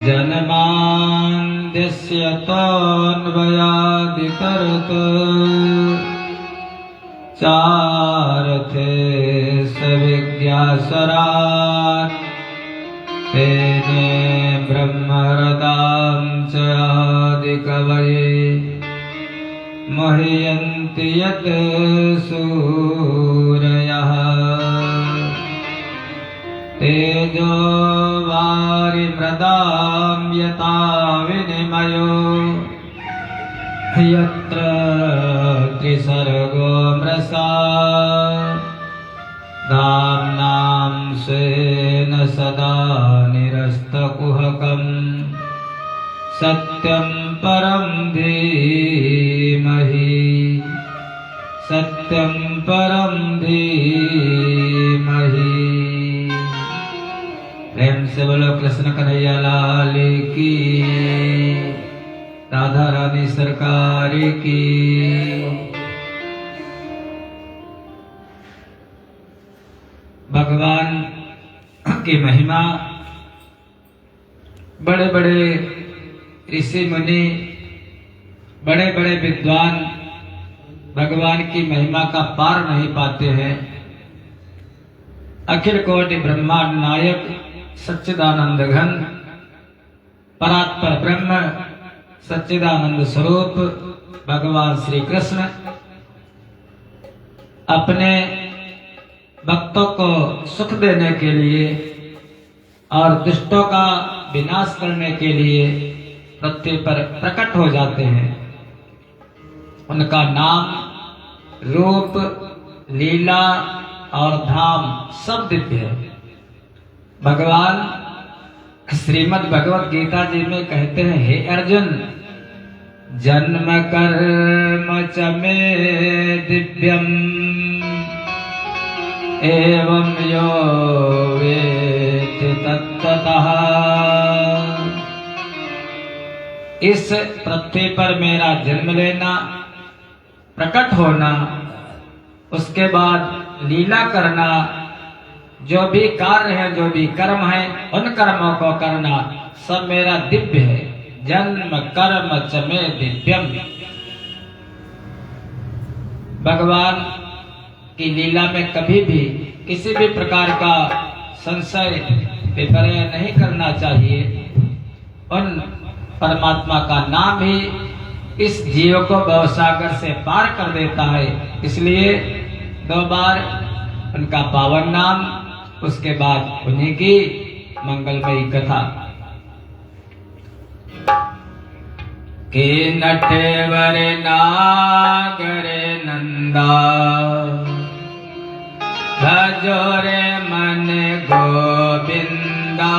जन्माद्यस्य तोऽन्वयादितरत् चारथे सविद्यासरात् तेने ब्रह्मरदां च आदिकवये मह्यन्ति यत् सूरयः तेजो वारिमृदां यथा विनिमयो यत्र त्रिसर्गो मृषा धाम्नां स्वेन सदा निरस्तकुहकं सत्यं परं धीमहि सत्यं परं धीमहि। प्रेम से बोलो कृष्ण कन्हैया लाल की, राधा रानी सरकार की। भगवान की महिमा बड़े बड़े ऋषि मुनि, बड़े बड़े विद्वान भगवान की महिमा का पार नहीं पाते हैं। अखिल कोटि ब्रह्मांड नायक सच्चिदानंद घन परात्पर ब्रह्म सच्चिदानंद स्वरूप भगवान श्री कृष्ण अपने भक्तों को सुख देने के लिए और दुष्टों का विनाश करने के लिए पृथ्वी पर प्रकट हो जाते हैं। उनका नाम, रूप, लीला और धाम सब दिव्य है। भगवान श्रीमद् भगवत गीता जी में कहते हैं, हे अर्जुन, जन्म कर्म च मे दिव्यम एवं यो वेत्ति तत्त्वतः। इस पृथ्वी पर मेरा जन्म लेना, प्रकट होना, उसके बाद लीला करना, जो भी कार्य है, जो भी कर्म है, उन कर्मों को करना सब मेरा दिव्य है। जन्म कर्म च मे दिव्यम। भगवान की लीला में कभी भी किसी भी प्रकार का संशय विपर्य नहीं करना चाहिए। उन परमात्मा का नाम ही इस जीव को भवसागर से पार कर देता है। इसलिए 2 बार उनका पावन नाम, उसके बाद उन्हीं की मंगलमयी कथा। के नटवर नागर नंदा भजो रे मन गोविंदा।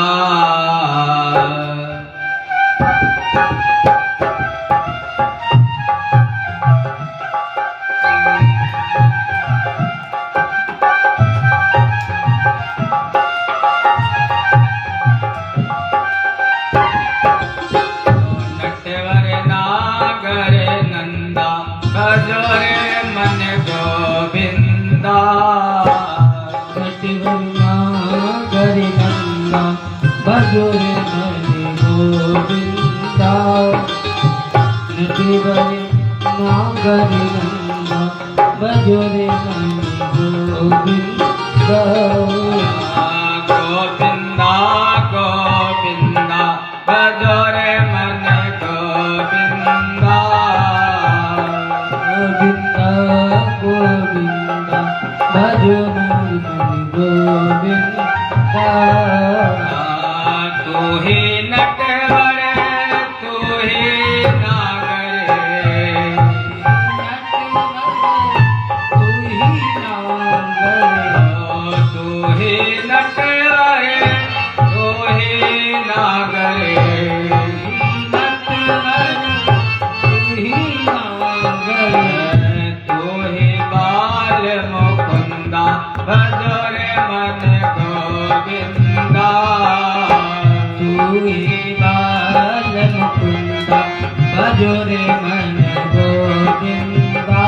भजो रे मन गोविंदा, नटवर नागर नंदा, भजो रे मन गोविंदा। गोविंदा गोविंदा भजो रे मन गोविंदा। गोविंदा गोविंदा भजो मन गोविंदा। तू ही नटवर तू ही नागर, तू ही नागर, तू ही नटवर तू ही नागर, तू ही नागर। तू ही बाल मुकुंदा भजो रे मन गोविंदा। तू ही बाल मुकुंदा भजो रे मन गोविंदा।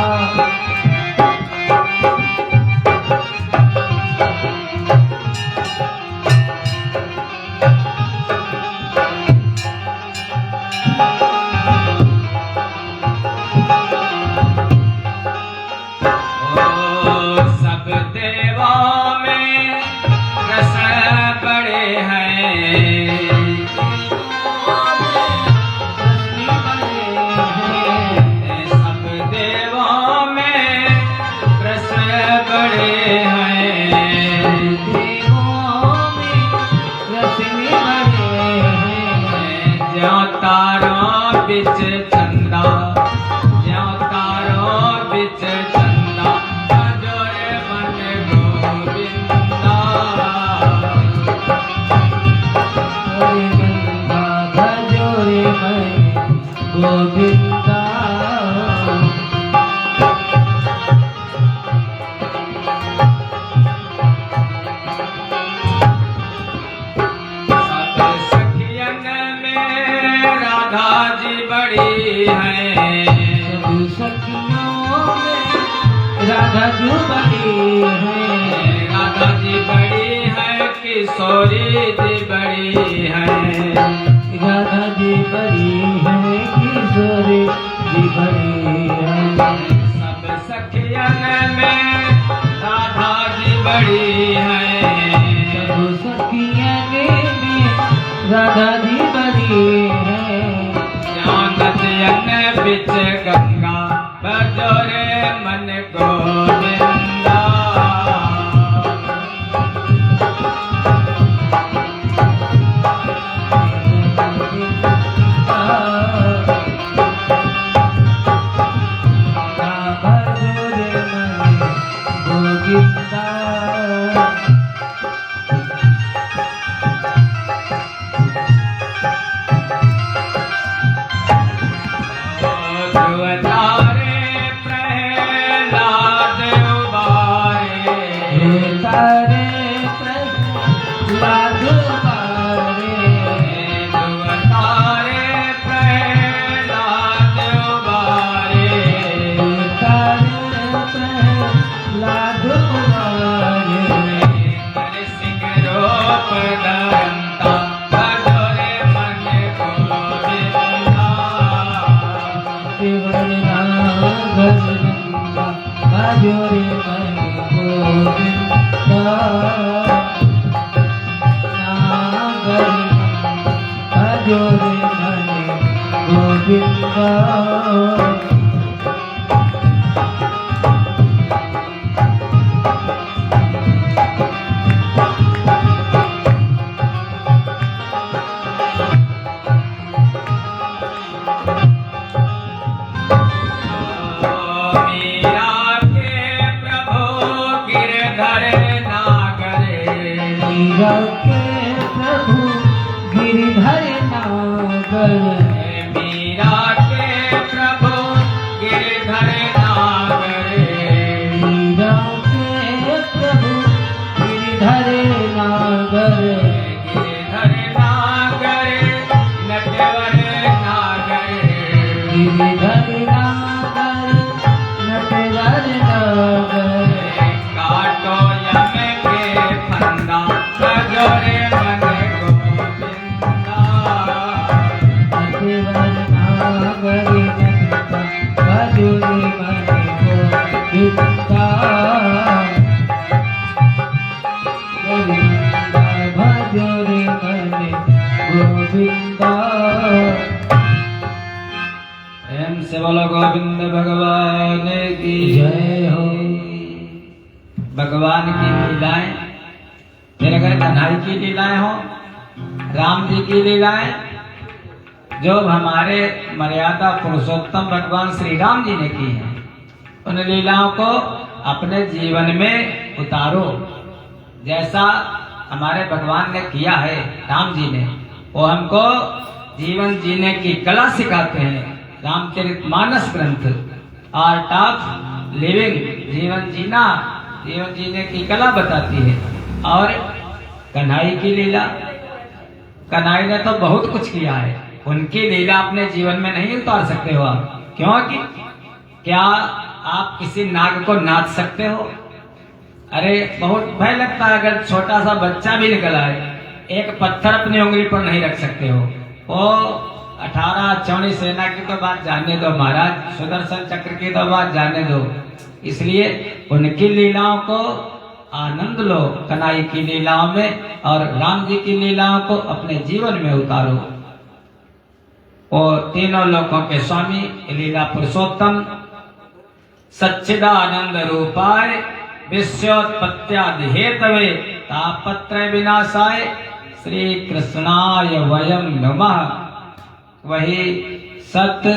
ज्यों तारों बिच चंदा, ज्यों तारों बिच चंदा, भजोरे मन गोविंदा। भजोरे मन गोविंदा। राधा जी बड़ी है, राधा जी बड़ी है, किशोरी जी बड़ी है, राधा जी बड़ी है, किशोरी जी बड़ी है। सब सखियन में राधा जी बड़ी है, सब सखियन में राधा जी बड़ी है। नदियन बिच गंगा, भजोरे मन गोविंदा। भजोरे मन गोविंदा। भजोरे मन गोविंदा। भजोरे मन गोविंदा। मीरा के प्रभु गिरधर नागर, मीरा के प्रभु गिरधर नागर, मीरा के प्रभु गिरधर नागर, गिरधर नागर, नटवर नागर, गिरधर नागर, नटवर नागर। काटो यम के फंदा, भजोरे मन गोविंदा। नटवर नागर नंदा, भजोरे मन गोविंदा। भजोरे मन गोविंदा। प्रेम से बोलो गोविंद भगवान की जय हो। भगवान की लीलाएं, फिर अगर कन्हई की लीलाएं हो, राम जी की लीलाएं, जो हमारे मर्यादा पुरुषोत्तम भगवान श्री राम जी ने की है, उन लीलाओं को अपने जीवन में उतारो। जैसा हमारे भगवान ने किया है, राम जी ने, वो हमको जीवन जीने की कला सिखाते हैं। रामचरितमानस ग्रंथ आर्ट ऑफ लिविंग, जीवन जीना, जीवन जीने की कला बताती है। और कन्हई की लीला, कन्हई ने तो बहुत कुछ किया है, उनकी लीला अपने जीवन में नहीं उतार सकते हो आप। क्योंकि क्या आप किसी नाग को नाच सकते हो? अरे बहुत भय लगता है, अगर छोटा सा बच्चा भी निकल आए, एक पत्थर अपनी उंगली पर नहीं रख सकते हो। वो 18 चौड़ी सेना की तो बात जाने दो महाराज, सुदर्शन चक्र की तो बात जाने दो। इसलिए उनकी लीलाओं को आनंद लो, कन्हई की लीलाओं में, और राम जी की लीलाओं को अपने जीवन में उतारो। और तीनों लोकों के स्वामी, लीला पुरुषोत्तम, सच्चिदानंद रूपाय, विश्वोत्पत्त्यादि हेतवे, तापत्रय विनाशाय, श्री कृष्णाय वयं नमः। वही सत्य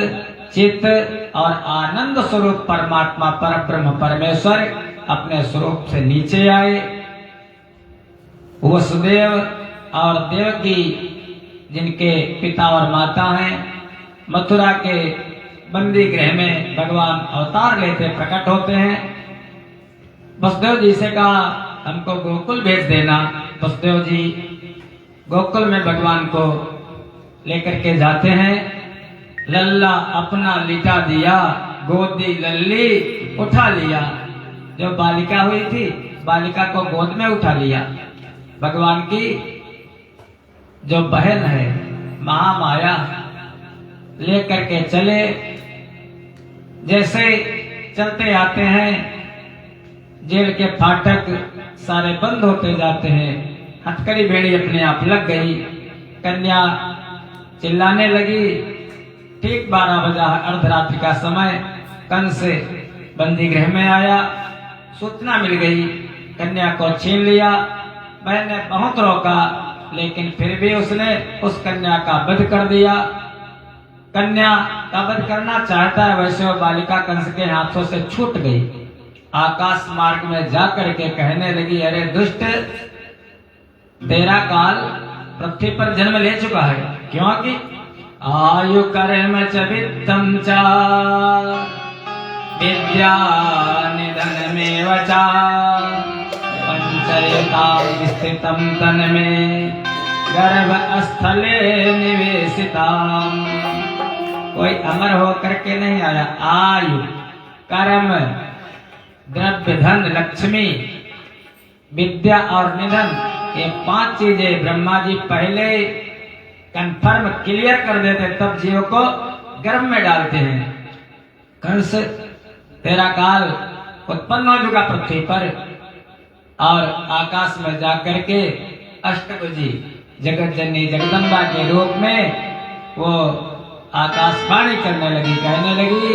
चित्त और आनंद स्वरूप परमात्मा पर ब्रह्म परमेश्वर अपने स्वरूप से नीचे आए। वसुदेव और देवकी जिनके पिता और माता हैं, मथुरा के बंदी गृह में भगवान अवतार लेते प्रकट होते हैं। वसुदेव जी से कहा हमको गोकुल भेज देना। वसुदेव जी गोकुल में भगवान को लेकर के जाते हैं। लल्ला अपना लिटा दिया, गोदी लल्ली उठा लिया। जो बालिका हुई थी, बालिका को गोद में उठा लिया। भगवान की जो बहन है महामाया लेकर के चले। जैसे चलते आते हैं, जेल के फाटक सारे बंद होते जाते हैं। हथकड़ी बेड़ी अपने आप लग गई। कन्या चिल्लाने लगी। ठीक 12 बजा, अर्धरात्रि का समय। कंस बंदी गृह में आया। सूचना मिल गई, कन्या को छीन लिया। बहन ने बहुत रोका, लेकिन फिर भी उसने उस कन्या का वध कर दिया। कन्या का वध करना चाहता है, वैसे वो बालिका कंस के हाथों से छूट गई। आकाश मार्ग में जाकर के कहने लगी, अरे दुष्ट, तेरा काल पृथ्वी पर जन्म ले चुका है। क्योंकि आयु कर्म च वित्तम च विद्या निधन में वचा पंचयतां स्थितं तन में गर्भ स्थले निवेशितां। कोई अमर होकर के नहीं आया। आयु कर्म द्रव्य धन लक्ष्मी विद्या और निधन, ये 5 चीजें ब्रह्मा जी पहले कंफर्म क्लियर कर देते, तब जीव को गर्भ में डालते हैं। कंस तेरा काल उत्पन्न हो चुका पृथ्वी पर। और आकाश में जाकर के अष्टभुजी जगत जननी जगदम्बा के रूप में वो आकाशवाणी करने लगी, कहने लगी,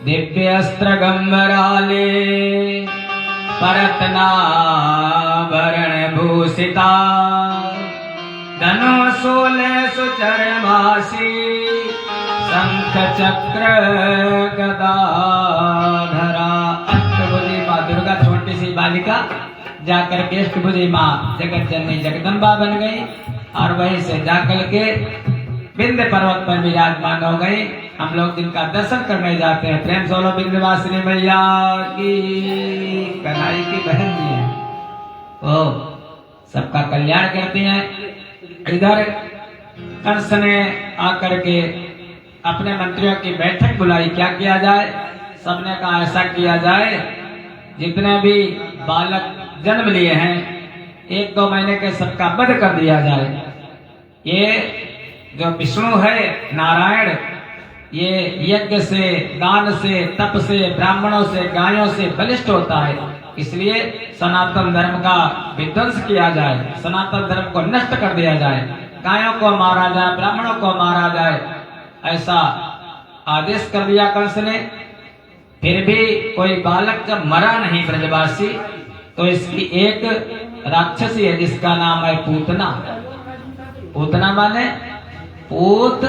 दिव्य अस्त्र गंबराले परतनाभरण भूषिता धनु शूले सुचरमासी शंख चक्र गदाधरा। अष्टभुजी माँ दुर्गा छोटी सी बालिका जाकर के अष्टभुजी माँ जगत जननी जगदम्बा बन गई और वहीं से जाकर के विंध्य पर्वत पर विराजमान हो गई। हम लोग जिनका दर्शन करने जाते हैं, प्रेम सोलो विंध्यवासिनी मैया की, कन्हई की बहन जी है, वो सबका कल्याण करती हैं। इधर कंस ने आकर के अपने मंत्रियों की बैठक बुलाई, क्या किया जाए। सबने कहा ऐसा किया जाए, जितने भी बालक जन्म लिए हैं 1-2 महीने के सबका वध कर दिया जाए। ये जो विष्णु है नारायण, ये यज्ञ से, दान से, तप से, ब्राह्मणों से, गायों से बलिष्ठ होता है। इसलिए सनातन धर्म का विध्वंस किया जाए, सनातन धर्म को नष्ट कर दिया जाए, गायों को मारा जाए, ब्राह्मणों को मारा जाए, ऐसा आदेश कर दिया कंस ने। फिर भी कोई बालक जब मरा नहीं ब्रजवासी, तो इसकी एक राक्षसी है जिसका नाम है पूतना। पूतना माने पूत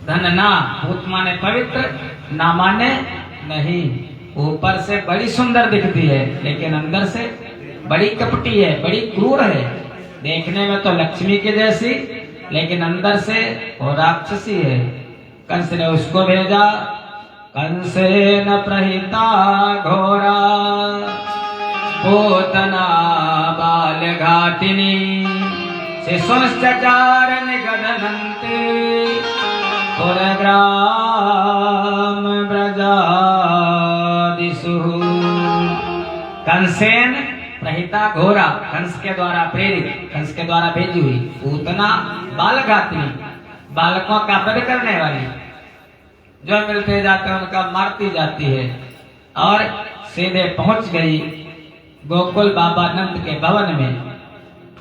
धनना, पूत माने पवित्र, ना माने नहीं। ऊपर से बड़ी सुंदर दिखती है, लेकिन अंदर से बड़ी कपटी है, बड़ी क्रूर है। देखने में तो लक्ष्मी के जैसी, लेकिन अंदर से वो राक्षसी है। कंस ने उसको भेजा। कंसेन प्रहिता घोरा पूतना बाल घातिनी शिशुश्चचार निगदनन्ते पुरग्राम ब्रजादिषु। कंसेन प्रहिता घोरा, कंस के द्वारा प्रेरित, कंस के द्वारा भेजी हुई। पूतना बाल घातिनी, बालकों का वध करने वाली, जो मिलते जाते हैं उनका मारती जाती है। और सीधे पहुंच गई गोकुल बाबा नंद के भवन में।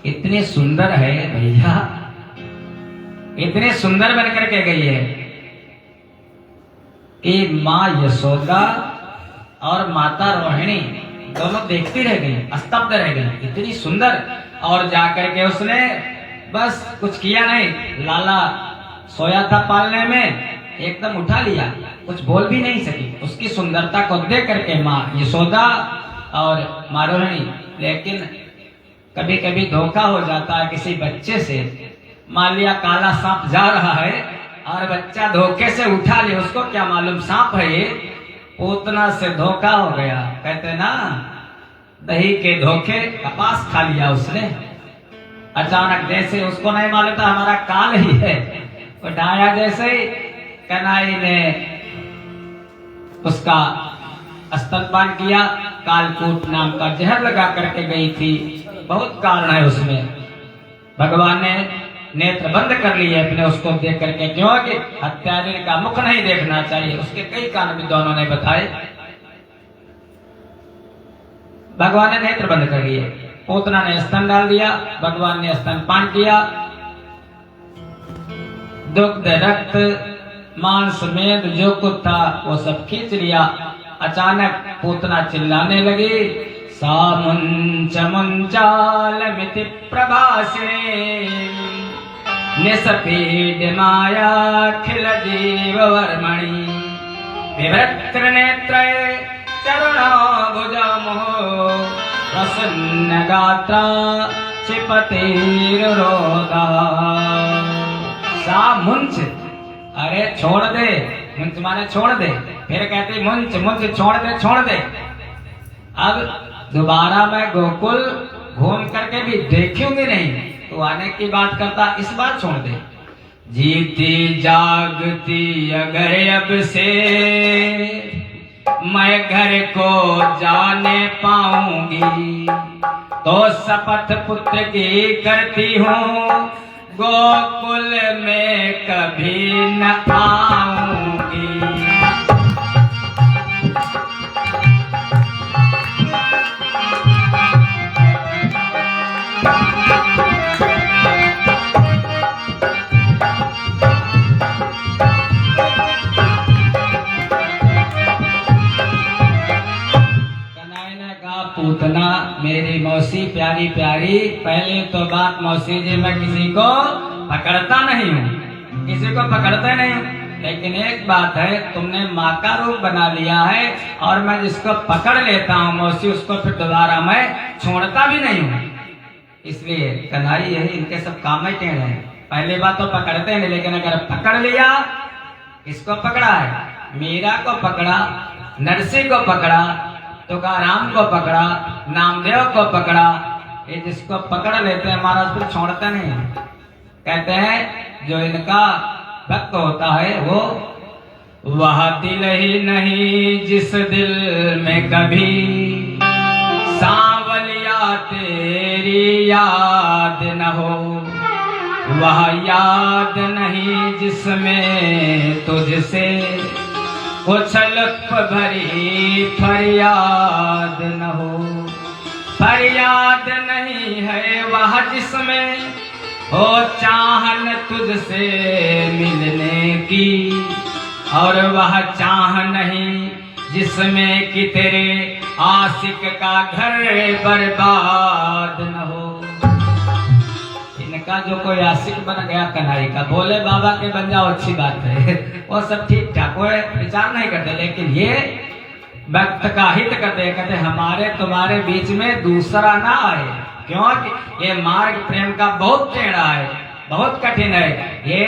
इतनी सुंदर है भैया, इतनी सुंदर बनकर के गई है कि माँ यशोदा और माता रोहिणी दोनों देखती रह गई, स्तब्ध रह गई, इतनी सुंदर। और जाकर के उसने बस कुछ किया नहीं, लाला सोया था पालने में, एकदम उठा लिया, कुछ बोल भी नहीं सकी। उसकी सुंदरता को देख करके माँ यशोदा और माँ रोहिणी, लेकिन कभी कभी धोखा हो जाता है किसी बच्चे से। मान लिया काला सांप जा रहा है और बच्चा धोखे से उठा लिया, उसको क्या मालूम सांप है ये, पूतना से धोखा हो गया। कहते ना दही के धोखे कपास खा लिया उसने। अचानक जैसे उसको नहीं मालूम था हमारा काल ही है, उठाया जैसे ही कन्हई ने उसका स्तनपान किया। कालकूट नाम का जहर लगा करके गई थी, बहुत कारण है उसमें। भगवान ने नेत्र बंद कर लिए अपने उसको देख करके, क्योंकि हत्यारे का मुख नहीं देखना चाहिए। उसके कई कारण भी दोनों ने बताए। भगवान ने नेत्र बंद कर लिए, पूतना ने स्तन डाल दिया, भगवान ने स्तनपान किया। दुग्ध रक्त मांस मेद जो कुछ था वो सब खींच लिया। अचानक पूतना चिल्लाने लगी, सा मुंच मुंचालमिति प्रभासिनी निसपीड माया खिल जीव वर्मणि विभ्रत्र नेत्रे चरणो भुजमो प्रसन्न गात्रा क्षिपतिरुरोधा। सा मुंच, अरे छोड़ दे, मुंच माने छोड़ दे। फिर कहती मुंच मुंच छोड़ दे छोड़ दे। अब दोबारा मैं गोकुल घूम करके भी देखूंगी नहीं, तो आने की बात करता, इस बार छोड़ दे। जीती जागती अगर अब से मैं घर को जाने पाऊंगी, तो शपथ पुत्र की करती हूँ गोकुल में कभी न आऊंगी। पूतना मेरी मौसी प्यारी प्यारी, पहले तो बात मौसी जी मैं किसी को पकड़ता नहीं हूँ, किसी को पकड़ता नहीं हूँ, लेकिन एक बात है तुमने माँ का रूप बना लिया है और मैं जिसको पकड़ लेता हूँ मौसी उसको फिर दोबारा मैं छोड़ता भी नहीं हूँ। इसलिए कन्हई यही इनके सब काम ही टेढ़े हैं। पहली बात तो पकड़ते नहीं, लेकिन अगर पकड़ लिया, किसको पकड़ा है, मीरा को पकड़ा, नरसी को पकड़ा, तुकाराम को पकड़ा, नामदेव को पकड़ा, ये जिसको पकड़ लेते हैं महाराज फिर छोड़ते नहीं। कहते हैं जो इनका भक्त होता है वो वह दिल ही नहीं जिस दिल में कभी सांवलिया तेरी याद न हो, वह याद नहीं जिसमें तुझसे कुछ लुत्फ भरी फरियाद न हो। फरियाद नहीं है वह जिसमें हो चाहन तुझसे मिलने की, और वह चाह नहीं जिसमें कि तेरे आशिक का घर बर्बाद न हो। इनका जो कोई आशिक बन गया कन्हई का, बोले बाबा के बन जाओ अच्छी बात है, वो सब ठीक ठाक, कोई विचार नहीं करते, लेकिन ये भक्त का हित करते, कहते हमारे तुम्हारे बीच में दूसरा ना आए, क्योंकि ये मार्ग प्रेम का बहुत टेढ़ा है, बहुत कठिन है। ये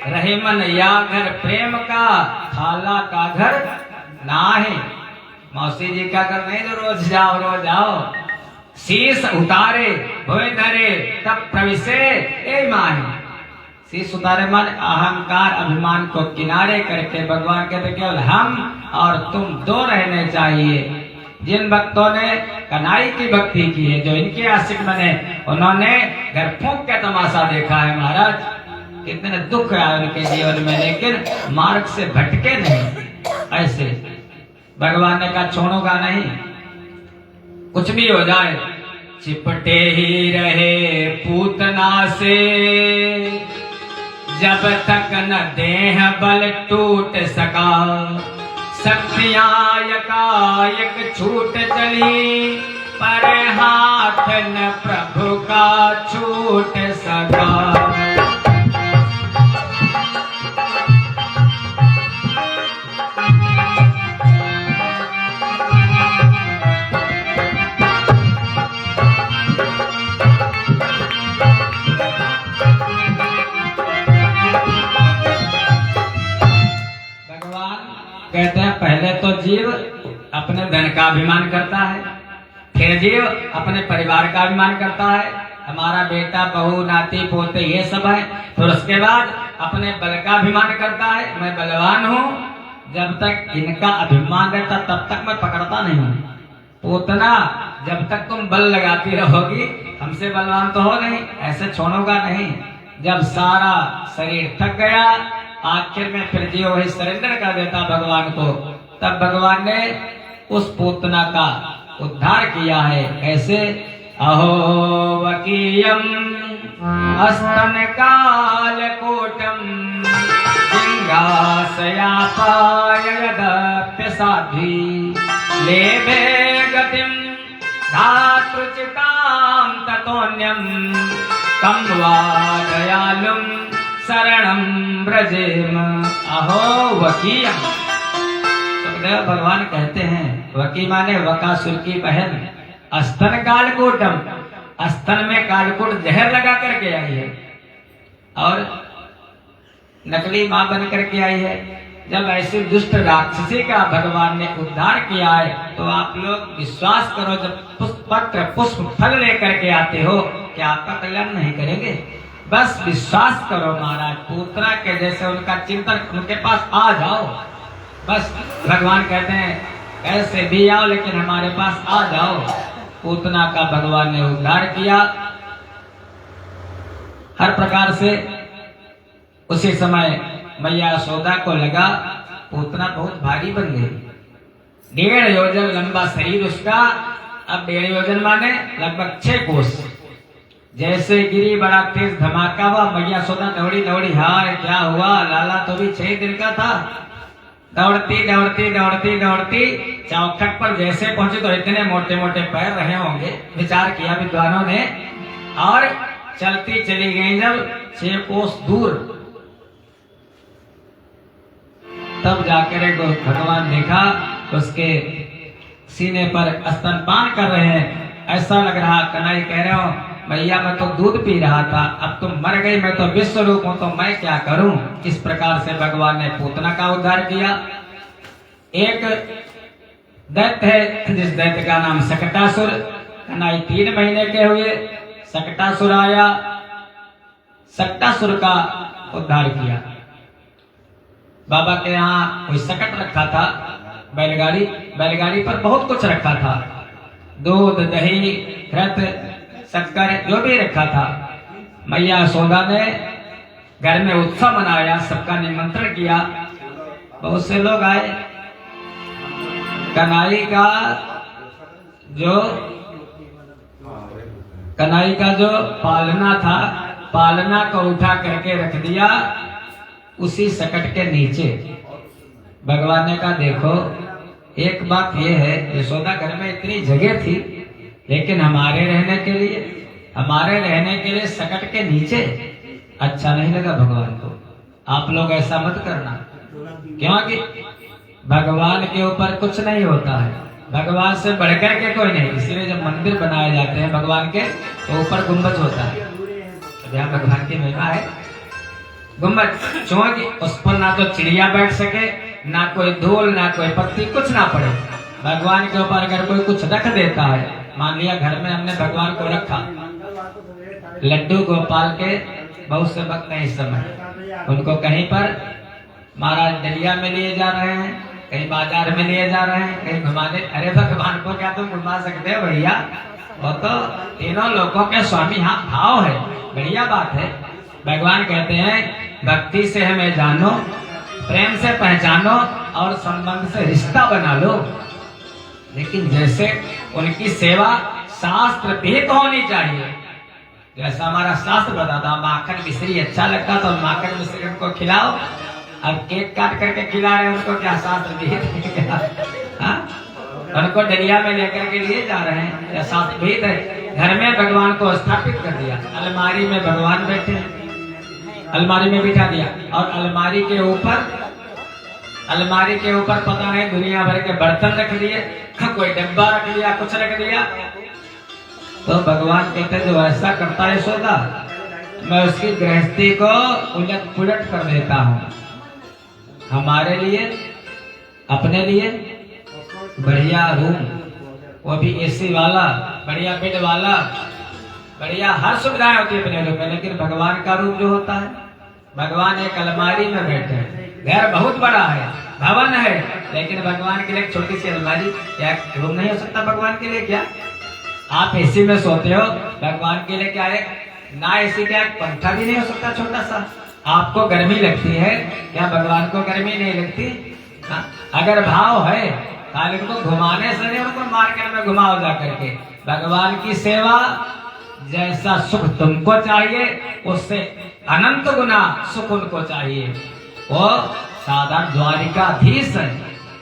रहीमन या घर प्रेम का, खाला का घर ना है, मौसी जी का घर नहीं जो रोज जाओ, शीश उतारे भोए धरे तब प्रविशे ए माही। शीश उतारे मान अहंकार अभिमान को किनारे करके भगवान कहते केवल हम और तुम दो रहने चाहिए। जिन भक्तों ने कन्हई की भक्ति की है, जो इनके आशिक बने, उन्होंने घर फूंक के तमाशा देखा है महाराज, कितने दुख आए उनके जीवन में, लेकिन मार्ग से भटके नहीं। ऐसे भगवान ने कहा छोड़ूंगा नहीं, कुछ भी हो जाए, चिपटे ही रहे पूतना से जब तक न देह बल टूट सका, शक्तियां एकाएक छूट चली, पर हाथ न प्रभु का छूट सका। कहते हैं पहले तो जीव अपने धन का अभिमान करता है, फिर जीव अपने परिवार का अभिमान करता है, हमारा बेटा बहू नाती पोते ये सब है, फिर उसके बाद अपने बल का अभिमान करता है, मैं बलवान हूँ। जब तक इनका अभिमान रहता तब तक मैं पकड़ता नहीं हूँ। पोतना जब तक तुम बल लगाती रहोगी, हमसे बलवान तो हो नहीं, ऐसे छोड़ूंगा नहीं। जब सारा शरीर थक गया, आखिर में फिर जीव वही सरेंडर कर देता भगवान को, तब भगवान ने उस पोतना का उद्धार किया है। कैसे? अहो वकीयम अस्तन कालकूटम सिंहासयापायदप्यसाध्वी लेभे गतिम धातृचितां ततोन्यम तम वा दयालुम शरणं व्रजेम। अहो वकीयम, सुखदेव भगवान कहते हैं वकी माने वकासुर की बहन। अस्तन कालकूटम, अस्तन में कालकूट जहर लगा करके आई है और नकली मां बन करके आई है। जब ऐसे दुष्ट राक्षसी का भगवान ने उद्धार किया है तो आप लोग विश्वास करो, जब पुष्पपत्र पुष्प फल लेकर के आते हो कि आपका कल्याण नहीं करेंगे। बस विश्वास करो महाराज, पूतना के जैसे उनका चिंतन, उनके पास आ जाओ। बस भगवान कहते हैं कैसे भी आओ लेकिन हमारे पास आ जाओ। पूतना का भगवान ने उद्धार किया हर प्रकार से। उसी समय मैया यशोदा को लगा पूतना बहुत भारी बन गई। 1.5 योजन लंबा शरीर उसका, अब 1.5 योजन माने लगभग 6 कोस। जैसे गिरी बड़ा तेज धमाका हुआ, मैया यशोदा दौड़ी दौड़ी, हाय क्या हुआ, लाला तो भी 6 दिन का था। दौड़ती दौड़ती दौड़ती दौड़ती चौखट पर जैसे पहुंचे तो इतने मोटे मोटे पैर रहे होंगे, विचार किया विद्वानों ने, और चलती चली गई जब 6 कोस दूर, तब जाकर एक भगवान देखा उसके सीने पर स्तनपान कर रहे हैं। ऐसा लग रहा, कन्हैया कह रहे हो भैया मैं तो दूध पी रहा था, अब तुम मर गई, मैं तो विश्व रूप हूं, तो मैं क्या करूं। इस प्रकार से भगवान ने पूतना का उद्धार किया। एक दैत्य है जिस दैत्य का नाम सकटासुर, कन्हैया 3 महीने के हुए, सकटासुर आया, सकटासुर का उद्धार किया। बाबा के यहाँ कोई सकट रखा था, बैलगाड़ी, बैलगाड़ी पर बहुत कुछ रखा था, दूध दही घृत शक्कर जो भी रखा था। मैया यशोदा ने घर में उत्सव मनाया, सबका निमंत्रण किया, बहुत से लोग आए। कन्हैया का जो पालना था, पालना को उठा करके रख दिया उसी सकट के नीचे। भगवान ने कहा देखो एक बात यह है, यशोदा घर में इतनी जगह थी लेकिन हमारे रहने के लिए सकट के नीचे अच्छा नहीं लगा भगवान को। आप लोग ऐसा मत करना, क्योंकि भगवान के ऊपर कुछ नहीं होता है, भगवान से बढ़कर के कोई नहीं। इसलिए जब मंदिर बनाए जाते हैं भगवान के तो ऊपर गुम्बज होता है, जहाँ भगवान की महिमा है गुम्बज, क्योंकि उस पर ना तो चिड़िया बैठ सके, ना कोई धूल ना कोई पत्ती, कुछ ना पड़े। भगवान के ऊपर अगर कोई कुछ रख देता है, मान लिया घर में हमने भगवान को रखा, लड्डू गोपाल के बहुत से भक्त हैं इस समय, उनको कहीं पर महाराज डलिया में लिए जा रहे हैं, कहीं बाजार में लिए जा रहे हैं, कहीं घुमाने। अरे भगवान को क्या तुम घुमा सकते हो भैया, वो तो तीनों लोगों के स्वामी हाँ भाव है, बढ़िया बात है। भगवान कहते हैं भक्ति से हमें जानो, प्रेम से पहचानो और संबंध से रिश्ता बना लो, लेकिन जैसे उनकी सेवा शास्त्र विहित होनी चाहिए। जैसा हमारा शास्त्र बताता, माखन मिश्री अच्छा लगता तो माखन मिश्री उनको खिलाओ, अब केक काट करके खिला रहे हैं उनको, क्या शास्त्र विहित है? उनको डलिया में लेकर के लिए जा रहे हैं, या शास्त्र विहित है? घर में भगवान को स्थापित कर दिया, अलमारी में भगवान बैठे, अलमारी में बिठा दिया, और अलमारी के ऊपर पता नहीं दुनिया भर के बर्तन रख दिए, कोई डब्बा रख दिया, कुछ रख दिया। तो भगवान कहते जो ऐसा करता है यशोदा, मैं उसकी गृहस्थी को उलट पुलट कर देता हूँ। हमारे लिए अपने लिए बढ़िया रूम, वो भी एसी वाला, बढ़िया बेड वाला, बढ़िया हर सुविधाएं होती है अपने रूम में। लेकिन भगवान का रूप जो होता है, भगवान एक अलमारी में बैठे हैं। घर बहुत बड़ा है, भवन है, लेकिन भगवान के लिए एक छोटी सी अलमारी, क्या रूम नहीं हो सकता भगवान के लिए? क्या आप एसी में सोते हो, भगवान के लिए क्या है? ना एसी क्या पंखा भी नहीं हो सकता छोटा सा? आपको गर्मी लगती है, क्या भगवान को गर्मी नहीं लगती? हाँ? अगर भाव है खाली उनको घुमाने से नहीं, उनको मार्केट में घुमाओ जा करके। भगवान की सेवा, जैसा सुख तुमको चाहिए उससे अनंत गुना सुख उनको चाहिए। वो साधारण द्वारिकाधीश है,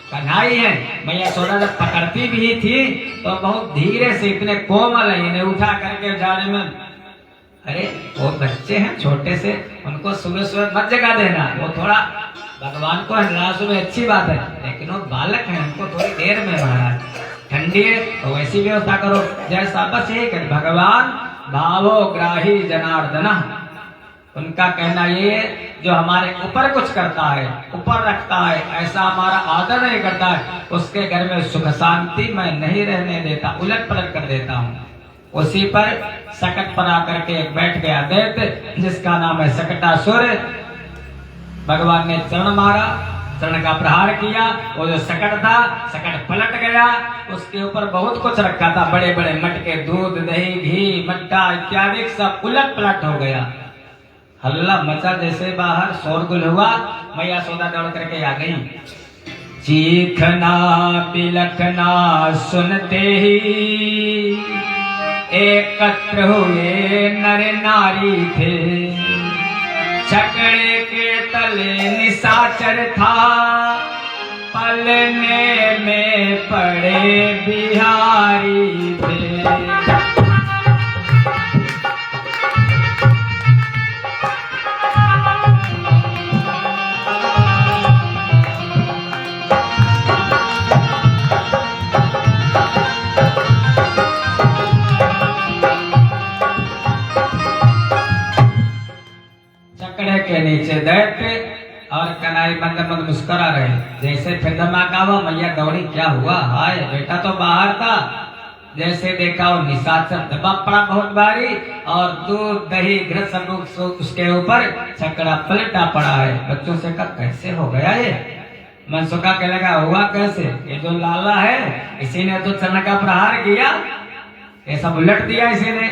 कन्हई है। मैया यशोदा जब पकड़ती भी थी तो बहुत धीरे से, इतने कोमल है, इन्हें उठा करके जाने में, अरे वो बच्चे हैं छोटे से, उनको सुबह सुबह मत जगा देना। वो थोड़ा भगवान को हंसना सुबह अच्छी बात है, लेकिन वो बालक है, उनको थोड़ी देर में महाराज ठंडी है तो वैसी व्यवस्था करो जैसा बस यही कर। भगवान भावो ग्राही जनार्दन, उनका कहना ये है जो हमारे ऊपर कुछ करता है, ऊपर रखता है, ऐसा हमारा आदर नहीं करता है, उसके घर में सुख शांति मैं नहीं रहने देता, उलट पलट कर देता हूँ। उसी पर सकट पर आकर के बैठ गया दैत्य, जिसका नाम है सकटासुर। भगवान ने चरण मारा, चरण का प्रहार किया, वो जो सकट था, सकट पलट गया। उसके ऊपर बहुत कुछ रखा था, बड़े बड़े मटके, दूध, दही, घी, मट्टा इत्यादि, सब उलट पलट हो गया। हल्ला मचा, जैसे बाहर शोरगुल हुआ, मैया यशोदा दौड़ करके आ गई। चीखना बिलखना सुनते ही एकत्र हुए नर नारी थे। छकड़े के तले निशाचर था, पलने में पड़े बिहारी थे। के नीचे दैत्य और कन्हई मंद मंद मुस्कुरा रहे, जैसे फिर धमाका हुआ। मैया दौड़ी, क्या हुआ? हाय, बेटा तो बाहर था। जैसे देखा वो निशाचर दबा पड़ा बहुत भारी, और दूध दही घृ सब उसके ऊपर छकड़ा पलटा पड़ा है। बच्चों से कहा कैसे हो गया ये? मनसुखा कहने लगा हुआ कैसे? ये जो लाला है इसी ने तो चरण का प्रहार किया, ये सब उलट दिया इसी ने।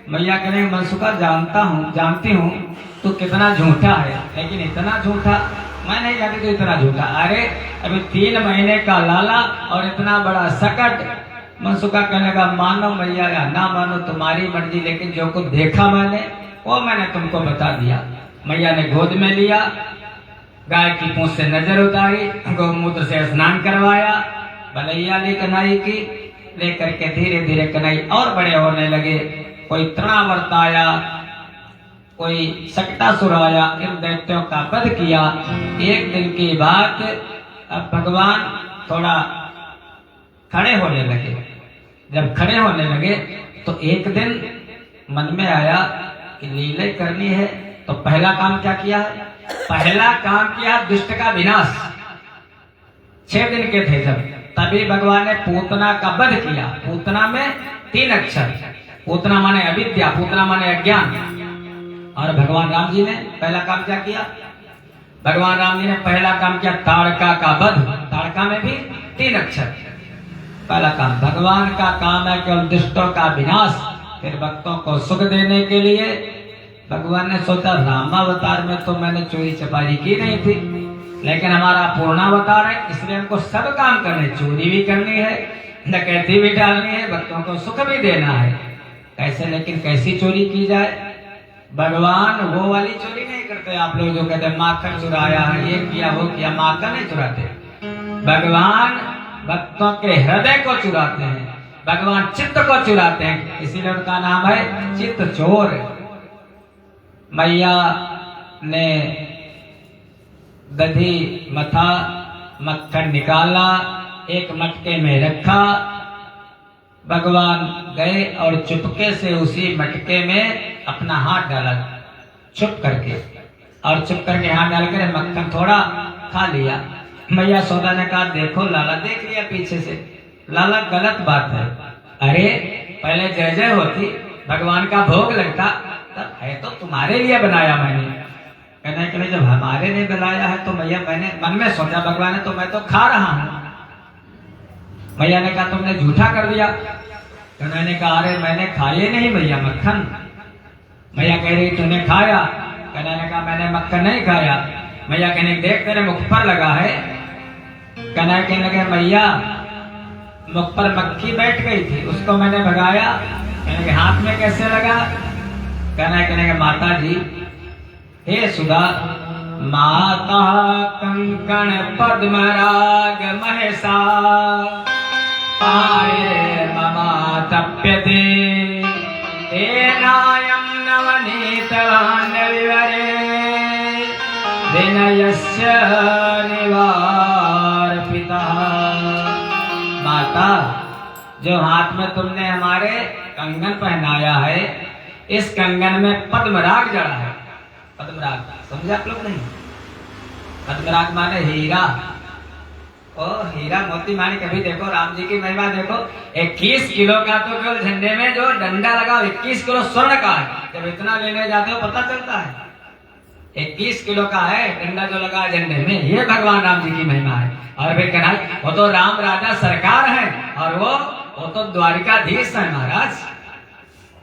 मैया कहने मनसुखा जानता हूँ, जानती हूँ तू कितना झूठा है, लेकिन इतना झूठा मैं नहीं जानती तू इतना झूठा। अरे अभी 3 महीने का लाला और इतना बड़ा सकट। मनसुखा कहने लगा मानो मैया या ना मानो तुम्हारी मर्जी, लेकिन जो कुछ देखा मैंने वो मैंने तुमको बता दिया। मैया ने गोद में लिया, गाय की पूंछ से नजर उतारी, गौमूत्र से स्नान करवाया, बलैया ली कन्हई की, लेकर के धीरे धीरे कन्हई और बड़े होने लगे। कोई तृणावर्त आया, कोई सकटासुर आया, इन दैत्यों का वध किया। एक दिन की बात, अब भगवान थोड़ा खड़े होने लगे। जब खड़े होने लगे तो एक दिन मन में आया कि लीला करनी है, तो पहला काम क्या किया? पहला काम किया दुष्ट का विनाश। 6 दिन के थे जब, तभी भगवान ने पूतना का वध किया। पूतना में 3 अक्षर, पूतना माने अविद्या, पूतना माने अज्ञान। और भगवान राम जी ने पहला काम क्या किया? भगवान राम जी ने पहला काम किया ताड़का का वध। ताड़का में भी 3 अक्षर। पहला काम भगवान का काम है केवल दुष्टों का विनाश। फिर भक्तों को सुख देने के लिए भगवान ने सोचा रामावतार में तो मैंने चोरी चपारी की नहीं थी, लेकिन हमारा पूर्णावतार है, इसलिए हमको सब काम करने, चोरी भी करनी है, डकैती भी डालनी है, भक्तों को सुख भी देना है। कैसे? लेकिन कैसी चोरी की जाए? भगवान वो वाली चोरी नहीं करते। आप लोग जो कहते हैं माखन चुराया है, ये किया वो किया, माखन नहीं चुराते। भगवान भक्तों के हृदय को चुराते हैं, भगवान चित्त को चुराते हैं, इसीलिए उनका नाम है चित्त चोर। मैया ने दधी मथा, मक्खन निकाला, एक मटके में रखा। भगवान गए और चुपके से उसी मटके में अपना हाथ डाला, छुप करके, और छुप करके हाथ डाल कर मक्खन थोड़ा खा लिया। मैया सोदा ने कहा देखो लाला, देख लिया पीछे से, लाला गलत बात है। अरे पहले जय जय होती, भगवान का भोग लगता, तब है तो तुम्हारे लिए बनाया मैंने। कहने के लिए जब हमारे लिए बनाया है तो मैया मैंने मन में सोचा भगवान है तो मैं तो खा रहा हूं। मैया ने कहा तुमने झूठा कर दिया। कहने ने कहा अरे मैंने खाए नहीं भैया मक्खन। मैया कह रही तूने खाया। कहने ने कहा मैंने मक्खन नहीं खाया। मैया कहने देख तेरे मुख पर लगा है। कहने लगे मैया मुख पर मक्खी बैठ गई थी, उसको मैंने भगाया। कहने के हाथ में कैसे लगा। कहने के माता जी हे सुधा, माता कंकण पद्मराग महसा आये ममा तप्यते तेनायं नवनीतवान् विवरे विनयस्य निवार्पितः। माता जो हाथ में तुमने हमारे कंगन पहनाया है, इस कंगन में पद्मराग जड़ा है। पद्मराग समझे आप लोग नहीं? पद्मराग माने हीरा। ओ हीरा मोती माने कभी देखो राम जी की महिमा देखो, 21 किलो का तो केवल झंडे में जो डंडा लगा 21 किलो स्वर्ण का है। जब इतना लेने जाते हो पता चलता है 21 किलो का है डंडा जो लगा झंडे में। ये भगवान राम जी की महिमा है। और फिर कहना वो तो राम राजा सरकार है और वो तो द्वारिकाधीश है महाराज।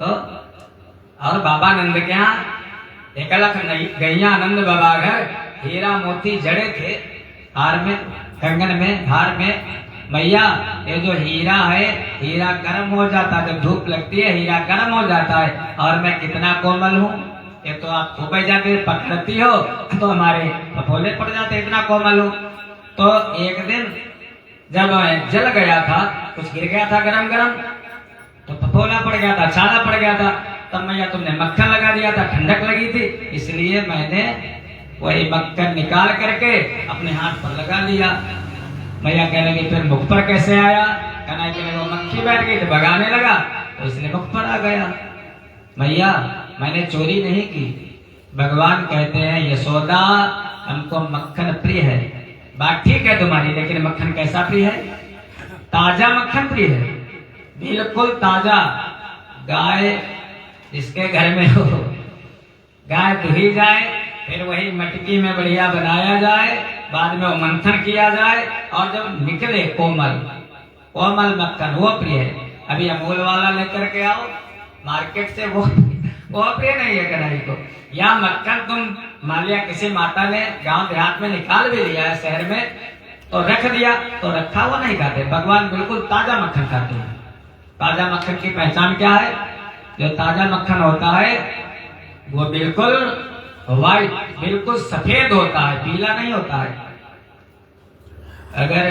तो और बाबा नंद के यहाँ 1 लाख गैया आनंद बाबा घर हीरा मोती जड़े थे हार में, कंगन में, हार में। मैया ये जो हीरा है, हीरा गर्म हो जाता है, जब धूप लगती है हीरा गर्म हो जाता है। और मैं कितना कोमल हूँ, ये तो आप खूब जाके पकड़ती हो तो हमारे फफोले पड़ जाते, इतना कोमल हूँ। तो एक दिन जब जल गया था, कुछ गिर गया था गरम गरम, तो फफोला पड़ गया था, छाला पड़ गया था। तब मैया तुमने मक्खन लगा दिया था, ठंडक लगी थी, इसलिए मैंने वही मक्खन निकाल करके अपने हाथ पर लगा लिया। मैया कहने लगी फिर मुख पर कैसे आया। कहना कि वो मक्खी बैठ गई तो भगाने लगा तो इसलिए मुख पर आ गया। मैया मैंने चोरी नहीं की। भगवान कहते हैं यशोदा हमको मक्खन प्रिय है। बात ठीक है तुम्हारी, लेकिन मक्खन कैसा प्रिय है? ताजा मक्खन प्रिय है, बिल्कुल ताजा। गाय जिसके घर में हो, गाय दुही जाए, फिर वही मटकी में बढ़िया बनाया जाए, बाद में वो मंथन किया जाए और जब निकले कोमल कोमल मक्खन, वो प्रिय है। अभी अमूल वाला लेकर के आओ मार्केट से, वो प्रिय नहीं है कढ़ाई को। या मक्खन तुम मान लिया किसी माता ने गांव देहात में निकाल भी लिया है, शहर में तो रख दिया, तो रखा हुआ नहीं खाते। भगवान बिल्कुल ताजा मक्खन खाते हैं। ताजा मक्खन की पहचान क्या है? जो ताजा मक्खन होता है वो बिल्कुल व्हाइट, बिल्कुल सफेद होता है, पीला नहीं होता है। अगर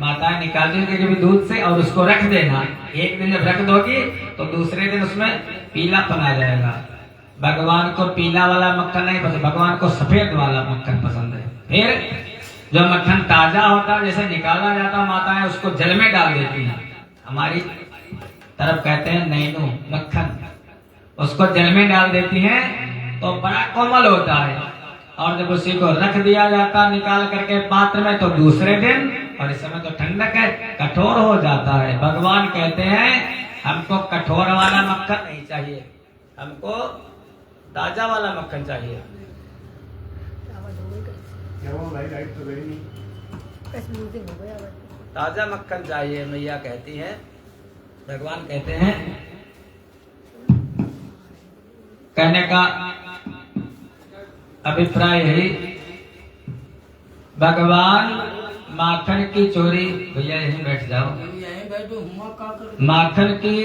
माताएं निकाल देंगे भी दूध से और उसको रख देना, एक दिन जब रख दोगी तो दूसरे दिन उसमें पीलापन आ जाएगा। भगवान को पीला वाला मक्खन नहीं पसंद, भगवान को सफेद वाला मक्खन पसंद है। फिर जो मक्खन ताजा होता है, जैसे निकाला जाता, माताएं उसको जल में डाल देती हैं। हमारी तरफ कहते हैं नैनू मक्खन, उसको जल में डाल देती हैं तो बड़ा कोमल होता है। और जब उसी को रख दिया जाता निकाल करके पात्र में, तो दूसरे दिन, और इस समय तो ठंडक है, कठोर हो जाता है। भगवान कहते हैं हमको कठोर वाला मक्खन नहीं चाहिए, हमको ताजा वाला मक्खन चाहिए। ताजा मक्खन चाहिए मैया कहती है। भगवान कहते हैं, कहने का अभिप्राय है भगवान माखन की चोरी, भैया यहीं बैठ जाओ, माखन की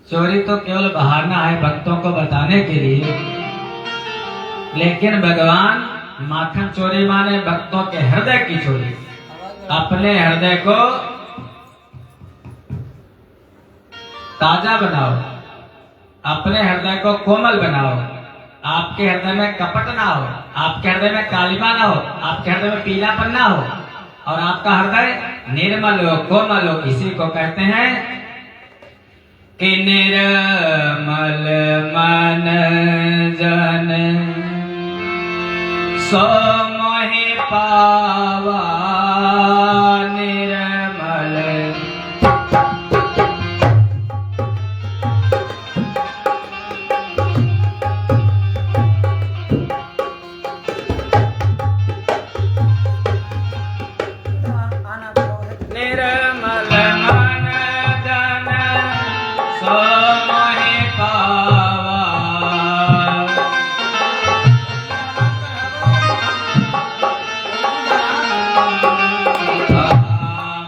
चोरी तो केवल बहाना है भक्तों को बताने के लिए, लेकिन भगवान माखन चोरी माने भक्तों के हृदय की चोरी। अपने हृदय को ताजा बनाओ, अपने हृदय को कोमल बनाओ। आपके हृदय में कपट ना हो, आपके हृदय में कालिमा ना हो, आपके हृदय में पीलापन ना हो, और आपका हृदय निर्मल हो, कोमल हो। इसी को कहते हैं कि निर्मल मन जन सो मोहि पावा निर्मल। निर्मल मन जन सो मोहि पावा।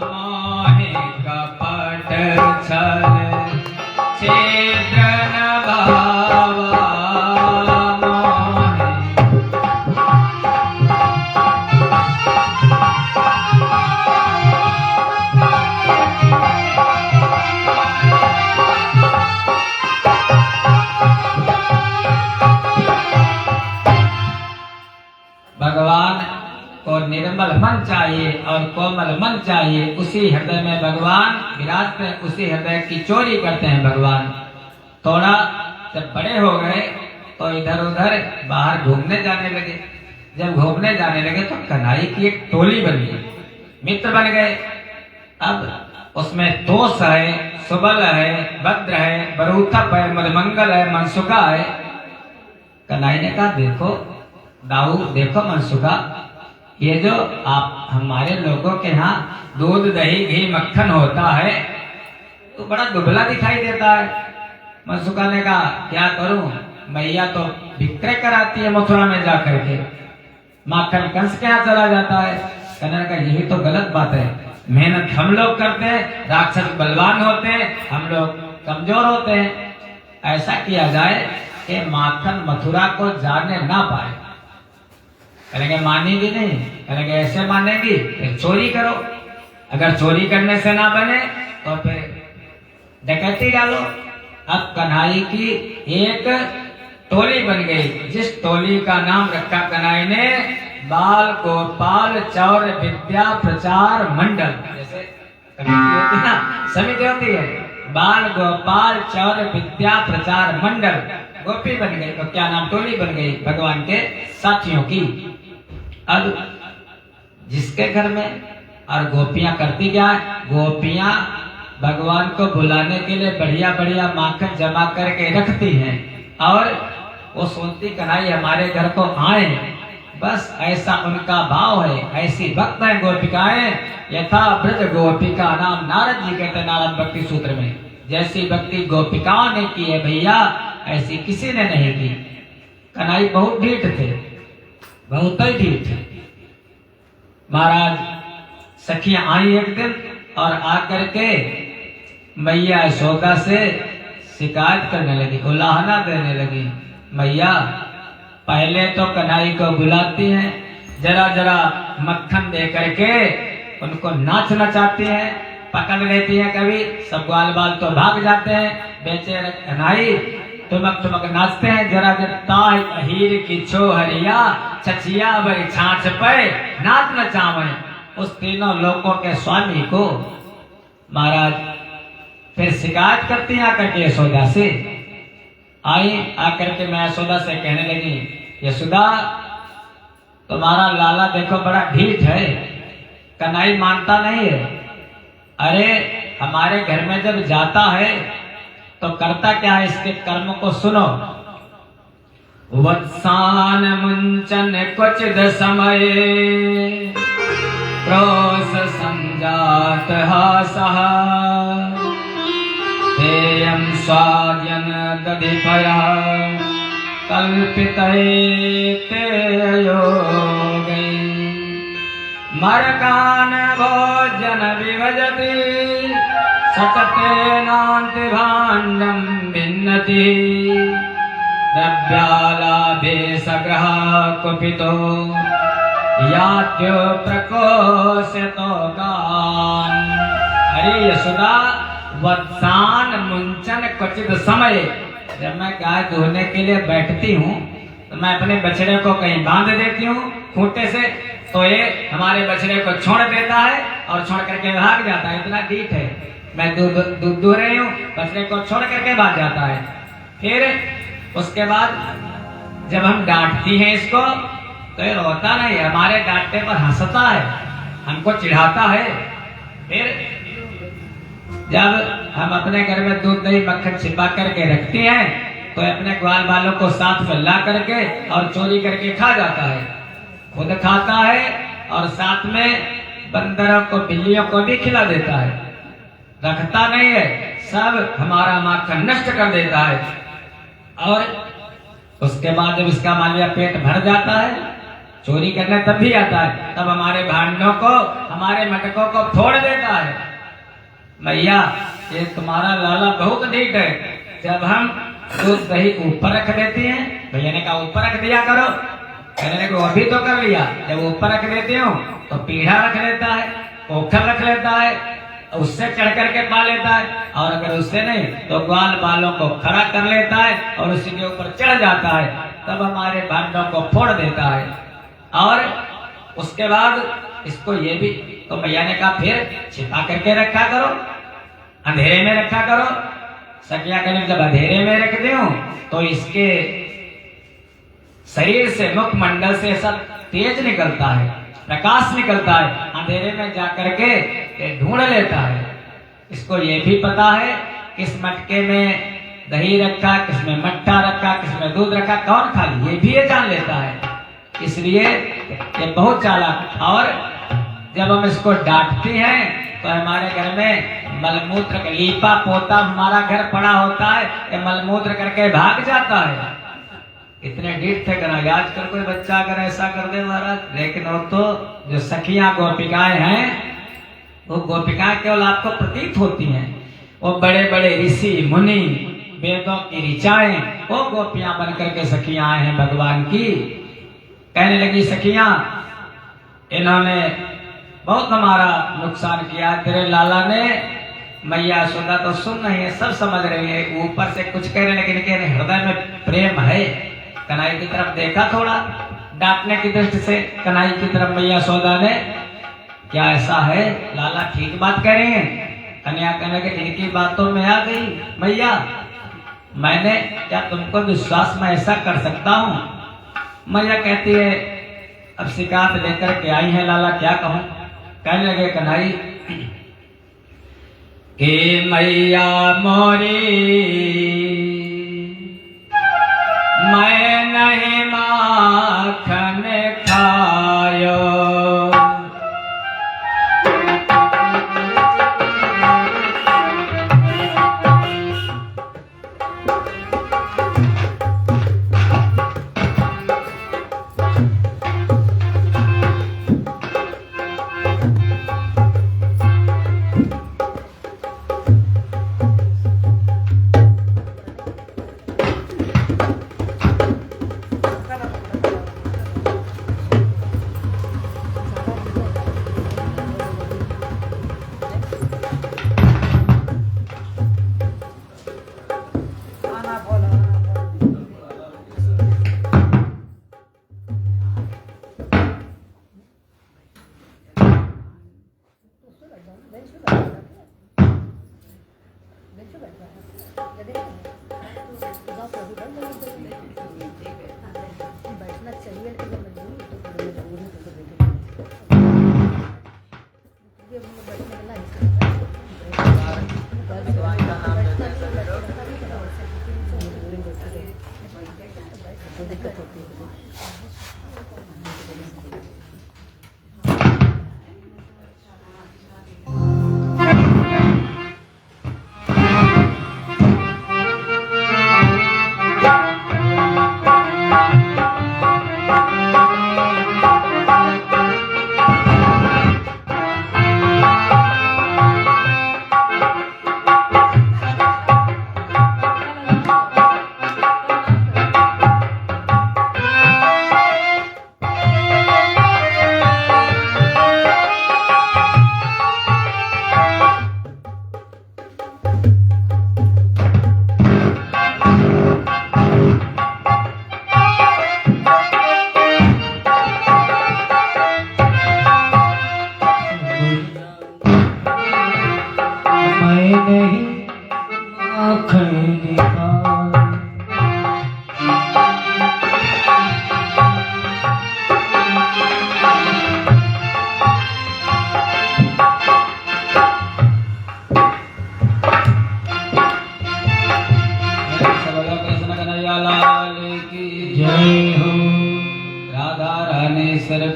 मोहि कपट छल छिद्र न भावा। मोहि भगवान को निर्मल मन चाहिए और कोमल मन चाहिए। उसी हृदय में भगवान विराजते हैं, उसी हृदय की चोरी करते हैं भगवान। थोड़ा जब बड़े हो गए तो इधर उधर बाहर घूमने जाने लगे। जब घूमने जाने लगे तो कन्हई की एक टोली बनी, मित्र बन गए। अब उसमें तोष है, सुबल है, भद्र है, बरूथप है, मलमंगल है, मनसुखा है। कन्हई ने कहा देखो दाऊ, देखो मनसुखा, ये जो आप हमारे लोगों के यहाँ दूध दही घी मक्खन होता है तो बड़ा दुबला दिखाई देता है। मनसुखा ने कहा क्या करूं, मैया तो विक्रय कराती है मथुरा में जा करके, माखन कंस के यहाँ चला जाता है। कहने का यही तो गलत बात है। मेहनत हम लोग करते हैं, राक्षस बलवान होते हैं, हम लोग कमजोर होते हैं। ऐसा किया जाए कि माखन मथुरा को जाने ना पाए। कहेंगे मानेगी नहीं, कहेंगे ऐसे मानेगी फिर चोरी करो, अगर चोरी करने से ना बने तो फिर डकैती डालो। अब कन्हई की एक टोली बन गई, जिस टोली का नाम रखा कन्हई ने बाल गोपाल चौर विद्या प्रचार मंडल। जैसे कमेटी होती है ना, समिति होती है, बाल गोपाल चौर विद्या प्रचार मंडल गोपी बन गई। तो क्या नाम, टोली बन गई भगवान के साथियों की। अब जिसके घर में, और गोपियां करती क्या है, गोपियां भगवान को बुलाने के लिए बढ़िया बढ़िया माखन जमा करके रखती हैं और वो सोचती कन्हई हमारे घर को आए। बस ऐसा उनका भाव है, ऐसी भक्त है गोपिकाएं। यथा ब्रज गोपिका नाम नारद जी कहते हैं नारद भक्ति सूत्र में, जैसी भक्ति गोपिकाओं ने की है भैया ऐसी किसी ने नहीं की। कन्हई बहुत ढीठ थे, बहुत ही ढीठ। महाराज सखियां आई एक दिन और आकर के मैया यशोदा से शिकायत करने लगी, उलाहना देने लगी। मैया पहले तो कन्हई को बुलाती हैं, जरा जरा मक्खन दे करके उनको नाच नचाती हैं, पकड़ लेती हैं, कभी सब ग्वाल बाल तो भाग जाते हैं। बेचारे कन्हई ठुमक ठुमक नाचते हैं। जरा जरा ताई अहीर की छोहरिया छछिया बड़ी छाछ पे नाच नचावे उस तीनों लोगों के स्वामी को। महाराज फिर शिकायत करती हैं आकर के यशोदा से। आई आकर के मैं यशोदा से कहने लगी, यशोदा तुम्हारा लाला देखो बड़ा ढीठ है, कन्हई मानता नहीं है। अरे हमारे घर में जब जाता है तो करता क्या है, इसके कर्म को सुनो। वत्सान मुंचन क्वचिद समय क्रोश संजात हासः तेयं स्वाद्यन दधिपयः कल्पितैते योगै मरकान भोजन विभजति सततेनान्ति भाण्डं भिन्नति द्रव्यालाभे सग्रह कुपितो यात्यो प्रकोशतो गान। अरे यशोदा वत्सान मुंचन क्वचित समय, जब मैं गाय धोने के लिए बैठती हूँ तो मैं अपने बछड़े को कहीं बांध देती हूँ खूंटे से, तो ये हमारे बछड़े को छोड़ देता है और छोड़ करके भाग जाता है। इतना ढीठ है। मैं दूध दो रही हूँ, बछड़े को छोड़ करके भाग जाता है। फिर उसके बाद जब हम डांटती हैं इसको तो ये रोता नहीं, हमारे डांटने पर हंसता है, हमको चिढ़ाता है। फिर जब हम अपने घर में दूध दही मक्खन छिपा करके रखते हैं तो अपने ग्वाल बालों को साथ में ला करके और चोरी करके खा जाता है, खुद खाता है और साथ में बंदरों को बिल्लियों को भी खिला देता है। रखता नहीं है, सब हमारा माखन नष्ट कर देता है। और उसके बाद जब इसका मालिया पेट भर जाता है, चोरी करने तब भी आता है, तब हमारे भांडों को, हमारे मटकों को फोड़ देता है। मैया ये तुम्हारा लाला बहुत नीट है, जब हम दूध दही ऊपर रख देती हैं, भैया ने कहा ऊपर रख दिया करो, कहने को अभी तो कर लिया, जब ऊपर रख देती हूँ तो पीढ़ा रख लेता है, पोखर रख लेता है, उससे चढ़ करके पा लेता है, और अगर उससे नहीं तो ग्वाल बालों को खड़ा कर लेता है और उसी के ऊपर चढ़ जाता है, तब हमारे भांडों को फोड़ देता है। और उसके बाद इसको ये भी, तो मैया ने कहा फिर छिपा करके रखा करो, अंधेरे में रखा करो। सखिया कहने जब अंधेरे में रख दूं तो इसके शरीर से, मुखमंडल से सब तेज निकलता है, प्रकाश निकलता है, अंधेरे में जाकर के ढूंढ लेता है। इसको ये भी पता है किस मटके में दही रखा, किसमें मट्ठा रखा, किसमें दूध रखा, कौन खा ली, ये भी ये जान लेता है। इसलिए ये बहुत चालाक। और जब हम इसको डांटती हैं तो हमारे घर में मलमूत्र का लीपा पोता हमारा घर पड़ा होता है, ये मलमूत्र करके भाग जाता है। इतने डीठ थे करा, आजकल कोई बच्चा अगर ऐसा कर दे महाराज, लेकिन वो तो जो सखियां गोपिकाएं हैं, वो गोपिकाएं केवल आपको प्रतीत होती हैं, वो बड़े बड़े ऋषि मुनि, वेदों की ऋचाएं, वो गोपियां बन करके सखियां आए हैं भगवान की। कहने लगी सखियां, इन्होंने बहुत हमारा नुकसान किया, तेरे लाला ने। मैया सुना तो सुन रही है, सब समझ रही है, ऊपर से कुछ कह रहे लेकिन कह रहे हृदय में प्रेम है। कन्हई की तरफ देखा थोड़ा डांटने की दृष्टि से, कन्हई की तरफ मैया सोदा ने, क्या ऐसा है लाला ठीक बात कह रही है? कन्या कहने के इनकी बातों में आ गई मैया, मैंने क्या तुमको विश्वास में ऐसा कर सकता हूँ? मैया कहती है अब शिकायत लेकर के आई है लाला, क्या कहूं? कहने लगे कन्हई कि मैया मोरी मैं नहीं माखन खायो,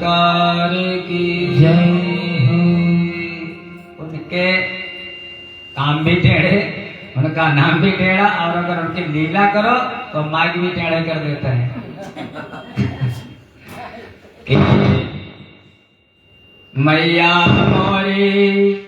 सरकार की जय हो। उनके काम भी टेढ़े, उनका नाम भी टेढ़ा, और अगर उनकी लीला करो तो माइक भी टेढ़े कर देते हैं। कि मैया मोरी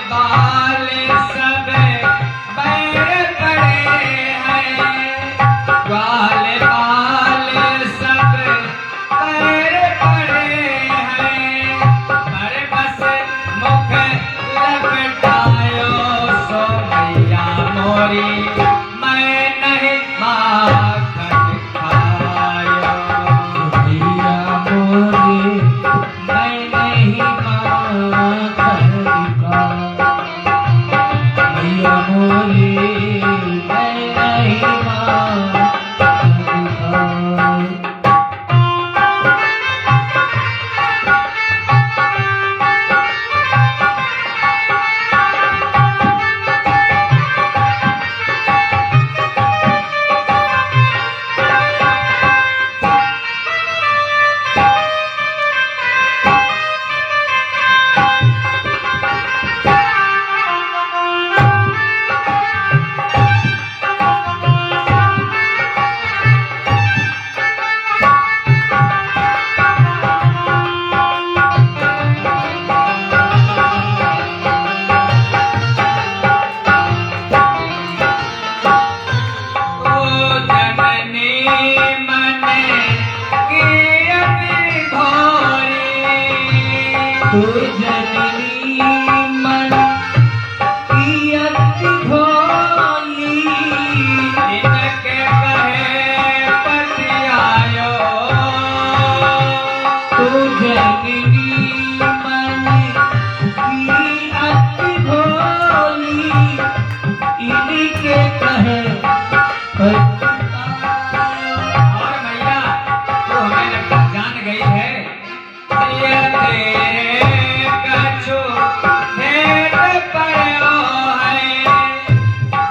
बाल सब बैर पड़े हैं। तू जननी मन की अति भोली, इनके कहे पति आयो, तू जननी मन की अति भोली, इनके कहे पति आयो। और मैया तू हमें लगता जान गई है, ये तेरे कछु भेंट पड़ो है,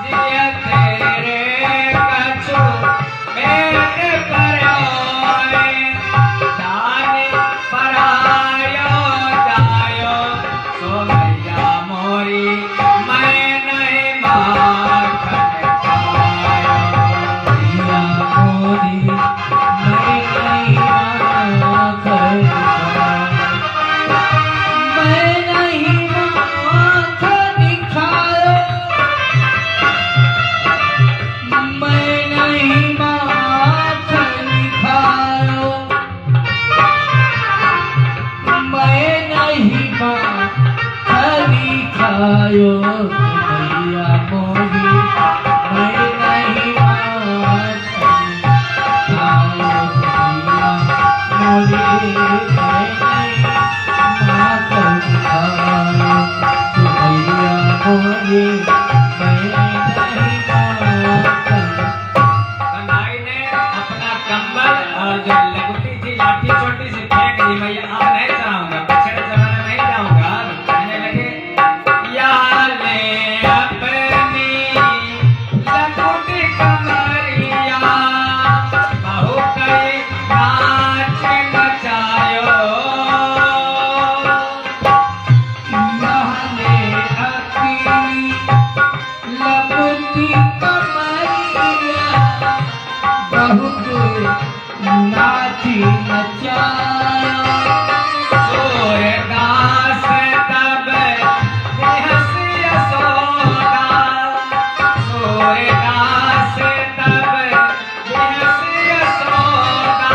ये तेरे कछु भेंट पड़ो है, जाने परायो जायो, सो मैया मोरी मैं नहीं माखन खायो। मैया मोरी मैं नहीं माखन खायो, मैं नहीं माखन खायो, मैं नहीं माखन खायो, मैया मोरी मैं नहीं माखन खायो, मैया मोरी मैं नहीं माखन खायो, मैया मोरी मैं नहीं माखन। कन्हई ने अपना कंबल और जो लंगोटी थी लाठी छोटी सी फेंक दी, मैया अब नहीं चढ़ाऊंगा, पिछड़े जमाने नहीं जाऊंगा। कहने लगे या ले अपनी लंगोटी कमरिया, बहू कई नाच नचायो, महने अपनी लंगोटी कमरिया, बहुत नाची नचाया, सूरदास तब बेहस यशोदा, सूरदास तब बेहस यशोदा,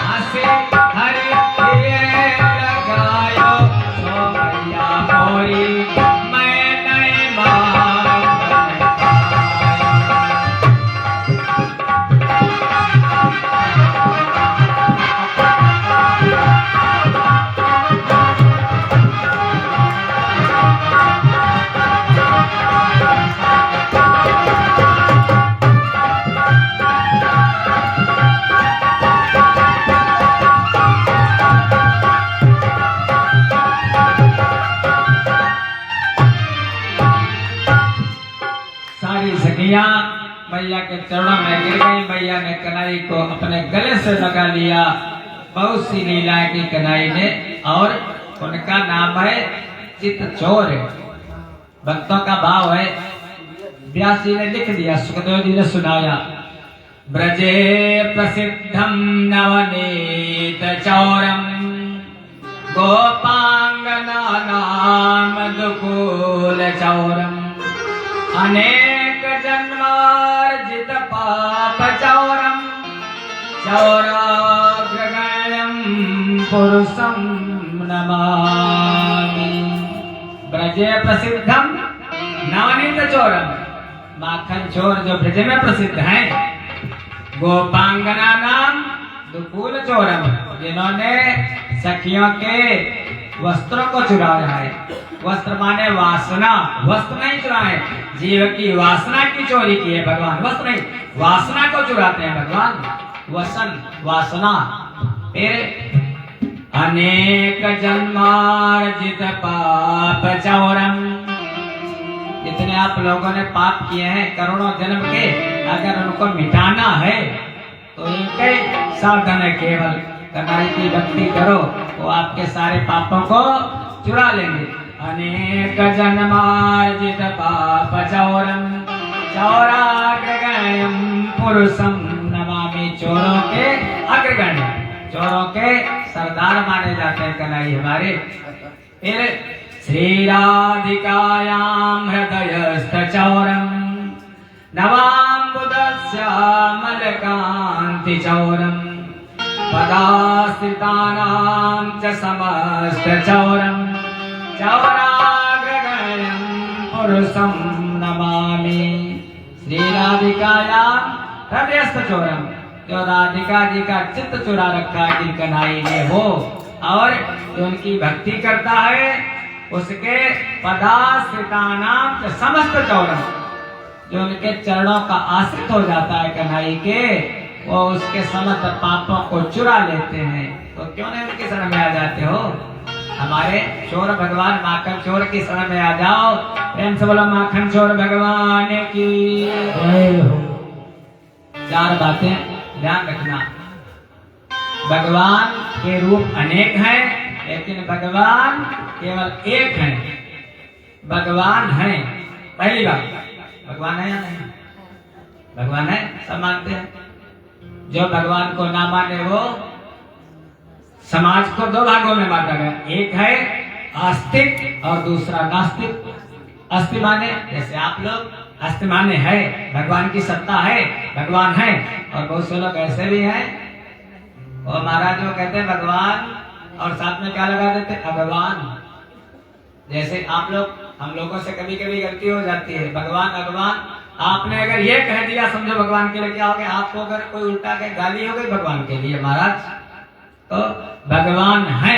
हंसी हरि हिये लगायो, सो मैया मोरी मैं नहीं माखन खायो। सारी सखियां मैया के चरणों में गिर गई। मैया ने कन्हई को अपने गले से लगा लिया। बहुत सी लीलाएं की कन्हई ने, और उनका नाम है चितचोर। भक्तों का भाव है, व्यास जी ने लिख दिया, सुखदेव जी ने सुनाया। ब्रजे प्रसिद्धम नवनीत चौरम, गोपांगना नाम दुकूल चौरम, अनेक जन्मार्जित पाप चौरम, चौराग्रगण्यम पुरुषम नमामि। ब्रजे प्रसिद्धम नवनीत चौरम, माखन चोर जो ब्रज में प्रसिद्ध हैं। गोपांगना नाम दुकूल चौरम, जिन्होंने सखियों के वस्त्रों को चुराया है। वस्त्र माने वासना, वस्त्र नहीं चुराए, जीव की वासना की चोरी की है भगवान। वस्त्र नहीं, वासना को चुराते हैं भगवान। वसन वासना। फिर अनेक जन्मार्जित पाप चौरम, जितने आप लोगों ने पाप किए हैं करोड़ों जन्म के, अगर उनको मिटाना है तो इनके साधन है केवल कन्हई की भक्ति करो, वो आपके सारे पापों को चुरा लेंगे। अनेक जन्मार्जित पाप चौरम, चौराग्रगण्यम पुरुषम नमामि। चोरों के अग्रगण्य, चोरों के सरदार माने जाते हैं कन्हई हमारे। फिर श्री राधिकायां हृदयस्थ चौरम, नवाम्बुदस्यामल कांति चौरम, पदाश्रितानां च समस्त चौरम चौराग्रगण्यं पुरुषं नमामि। श्री राधिकायां हृदयस्थ चोरम, जो राधिका जी का चित्त चुरा रखा है जिन कन्हई ने वो, और जो उनकी भक्ति करता है उसके पदाश्रितानां च समस्त चौरम, जो उनके चरणों का आश्रित हो जाता है कन्हई के, वो उसके समस्त पापों को चुरा लेते हैं। तो क्यों नहीं उनकी शरण में आ जाते हो? हमारे चोर भगवान माखन चोर की शरण में आ जाओ। प्रेम से बोलो माखन चोर भगवान की जय हो। चार बातें ध्यान रखना। भगवान के रूप अनेक हैं, लेकिन भगवान केवल एक हैं। भगवान है, पहली बात भगवान है या नहीं? भगवान है, सब मानते हैं। जो भगवान को ना माने वो समाज को दो भागों में बांटा गया, एक है आस्तिक और दूसरा नास्तिक। अस्ति माने जैसे आप लोग, अस्ति माने है भगवान की सत्ता है, भगवान है, और बहुत से लोग ऐसे भी हैं और महाराज जो कहते हैं भगवान और साथ में क्या लगा देते हैं भगवान। जैसे आप लोग, हम लोगों से कभी कभी गलती हो जाती है, भगवान भगवान आपने अगर ये कह दिया समझो भगवान के लिए क्या हो गया, आपको अगर कोई उल्टा के गाली हो गई भगवान के लिए महाराज। तो भगवान है,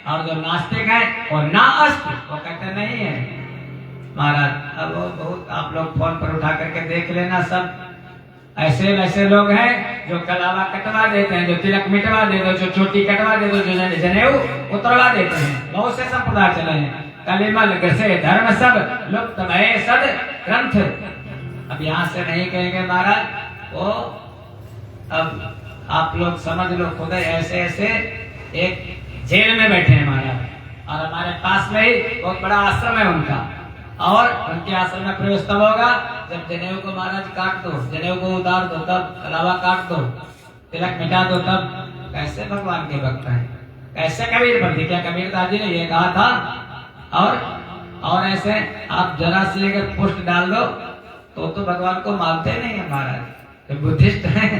और जो नास्तिक है वो ना अस्ति, वो कहते नहीं है महाराज। अब वो बहुत आप लोग फोन पर उठा करके देख लेना, सब ऐसे वैसे लोग हैं जो कलावा कटवा देते हैं, जो तिलक मिटवा देते हैं, जो चोटी कटवा देते हैं, जो जनेऊ उतरवा देते हैं। बहुत से संप्रदाय चले हैं। कलिमल गसे धर्म सब लुप्त भय सद ग्रंथ। अब यहाँ से नहीं कहेंगे महाराज, वो अब आप लोग समझ लो खुद ऐसे ऐसे एक जेल में बैठे हैं महाराज, और हमारे पास में ही बहुत बड़ा आश्रम है उनका, और उनके आश्रम में प्रवेश तब होगा जब जनेऊ को महाराज काट दो, जनेऊ को उतार दो, तब कलावा काट दो, तिलक मिटा दो, तब कैसे भगवान के भक्त हैं? कैसे कबीर पर क्या कबीरदास जी ने ये कहा था? और ऐसे आप जरा से लेकर पुष्ट डाल दो तो भगवान को मानते नहीं है महाराज। तो बुद्धिस्ट हैं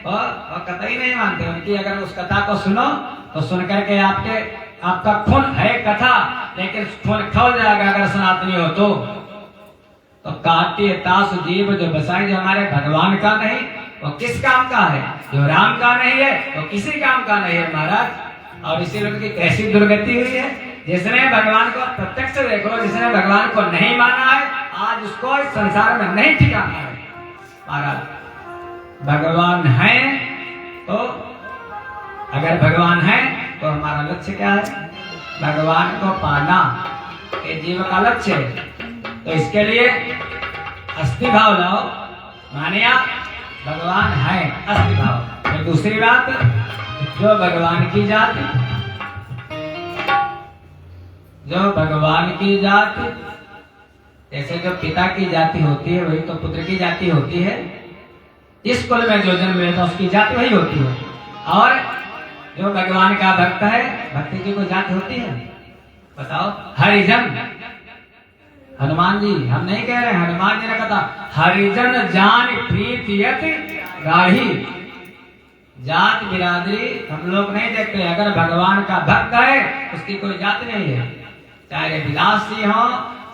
और कतई नहीं मानते उनकी। अगर उस कथा को सुनो तो सुन करके आपका खून है कथा, लेकिन खून खौल जाएगा अगर सनातनी हो तो काटी तासु जीव जो बसाई, जो हमारे भगवान का नहीं वो किस काम का है? जो राम का नहीं है वो किसी काम का नहीं है महाराज। और इसी लोग की कैसी दुर्गति हुई है, जिसने भगवान को प्रत्यक्ष देखो, जिसने भगवान को नहीं माना है आज उसको इस संसार में नहीं ठिकाना है महाराज। भगवान है तो अगर भगवान है तो हमारा लक्ष्य क्या है? भगवान को पाना, ये जीव का लक्ष्य है। तो इसके लिए अस्थि भाव लाओ, मानिया भगवान है, अस्थि भाव। फिर दूसरी बात, जो भगवान की जाति, जो भगवान की जाति, जैसे जो पिता की जाति होती है वही तो पुत्र की जाति होती है। इस कुल में जो जन्म लेता उसकी जाति वही होती है। और जो भगवान का भक्त है, भक्ति की कोई जाति होती है? बताओ। हरिजन, हनुमान जी, हम नहीं कह रहे, हनुमान जी ने कहा हरिजन जान प्रीतियत गाढ़ी। जात बिरादरी हम लोग नहीं देखते। अगर भगवान का भक्त है उसकी कोई जाति नहीं है। चाहे रविदास जी हो,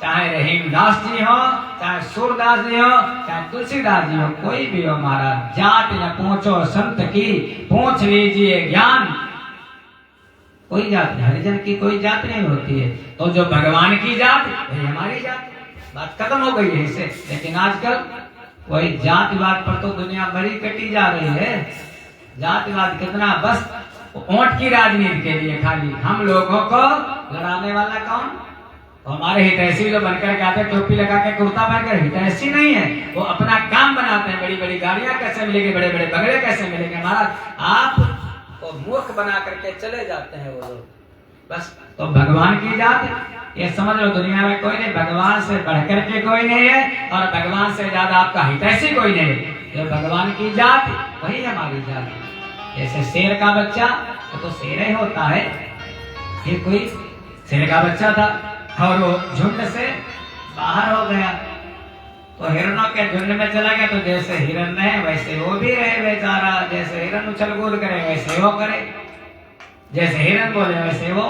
चाहे रहीमदास जी हो, चाहे सूरदास जी हो, चाहे तुलसीदास जी हो, कोई भी हो महाराज, जात न पूछो संत की, पूछ लीजिए ज्ञान। कोई जात नहीं, हरिजन की कोई जात नहीं होती है। तो जो भगवान की जात वही हमारी जात। बात खत्म हो गई है इससे। लेकिन आजकल वही जातिवाद पर तो दुनिया बड़ी कटी जा रही है। जातिवाद कितना, बस ओंठ की राजनीति के लिए खाली हम लोगों को लड़ाने वाला कौन? तो हमारे हितैषी जो बनकर के आते, टोपी लगा के कुर्ता पहनकर, हितैषी नहीं है, वो अपना काम बनाते हैं। बड़ी बड़ी गाड़ियां कैसे मिलेंगे, बड़े बड़े बंगले कैसे मिलेंगे महाराज, आप वो मूर्ख बना करके चले जाते हैं वो लोग। बस तो भगवान की जात ये समझ लो, दुनिया में कोई नहीं, भगवान से बढ़कर के कोई नहीं है, और भगवान से ज्यादा आपका हितैषी कोई नहीं है। जो भगवान की जात वही हमारी जात। जैसे शेर का बच्चा तो शेर ही होता है। ये कोई शेर का बच्चा था और वो झुंड से बाहर हो गया, तो हिरणों के झुंड में चला गया, तो जैसे हिरण है वैसे वो भी रहे बेचारा, जैसे हिरण उछल कूद करे वैसे वो करे, जैसे हिरण बोले वैसे वो।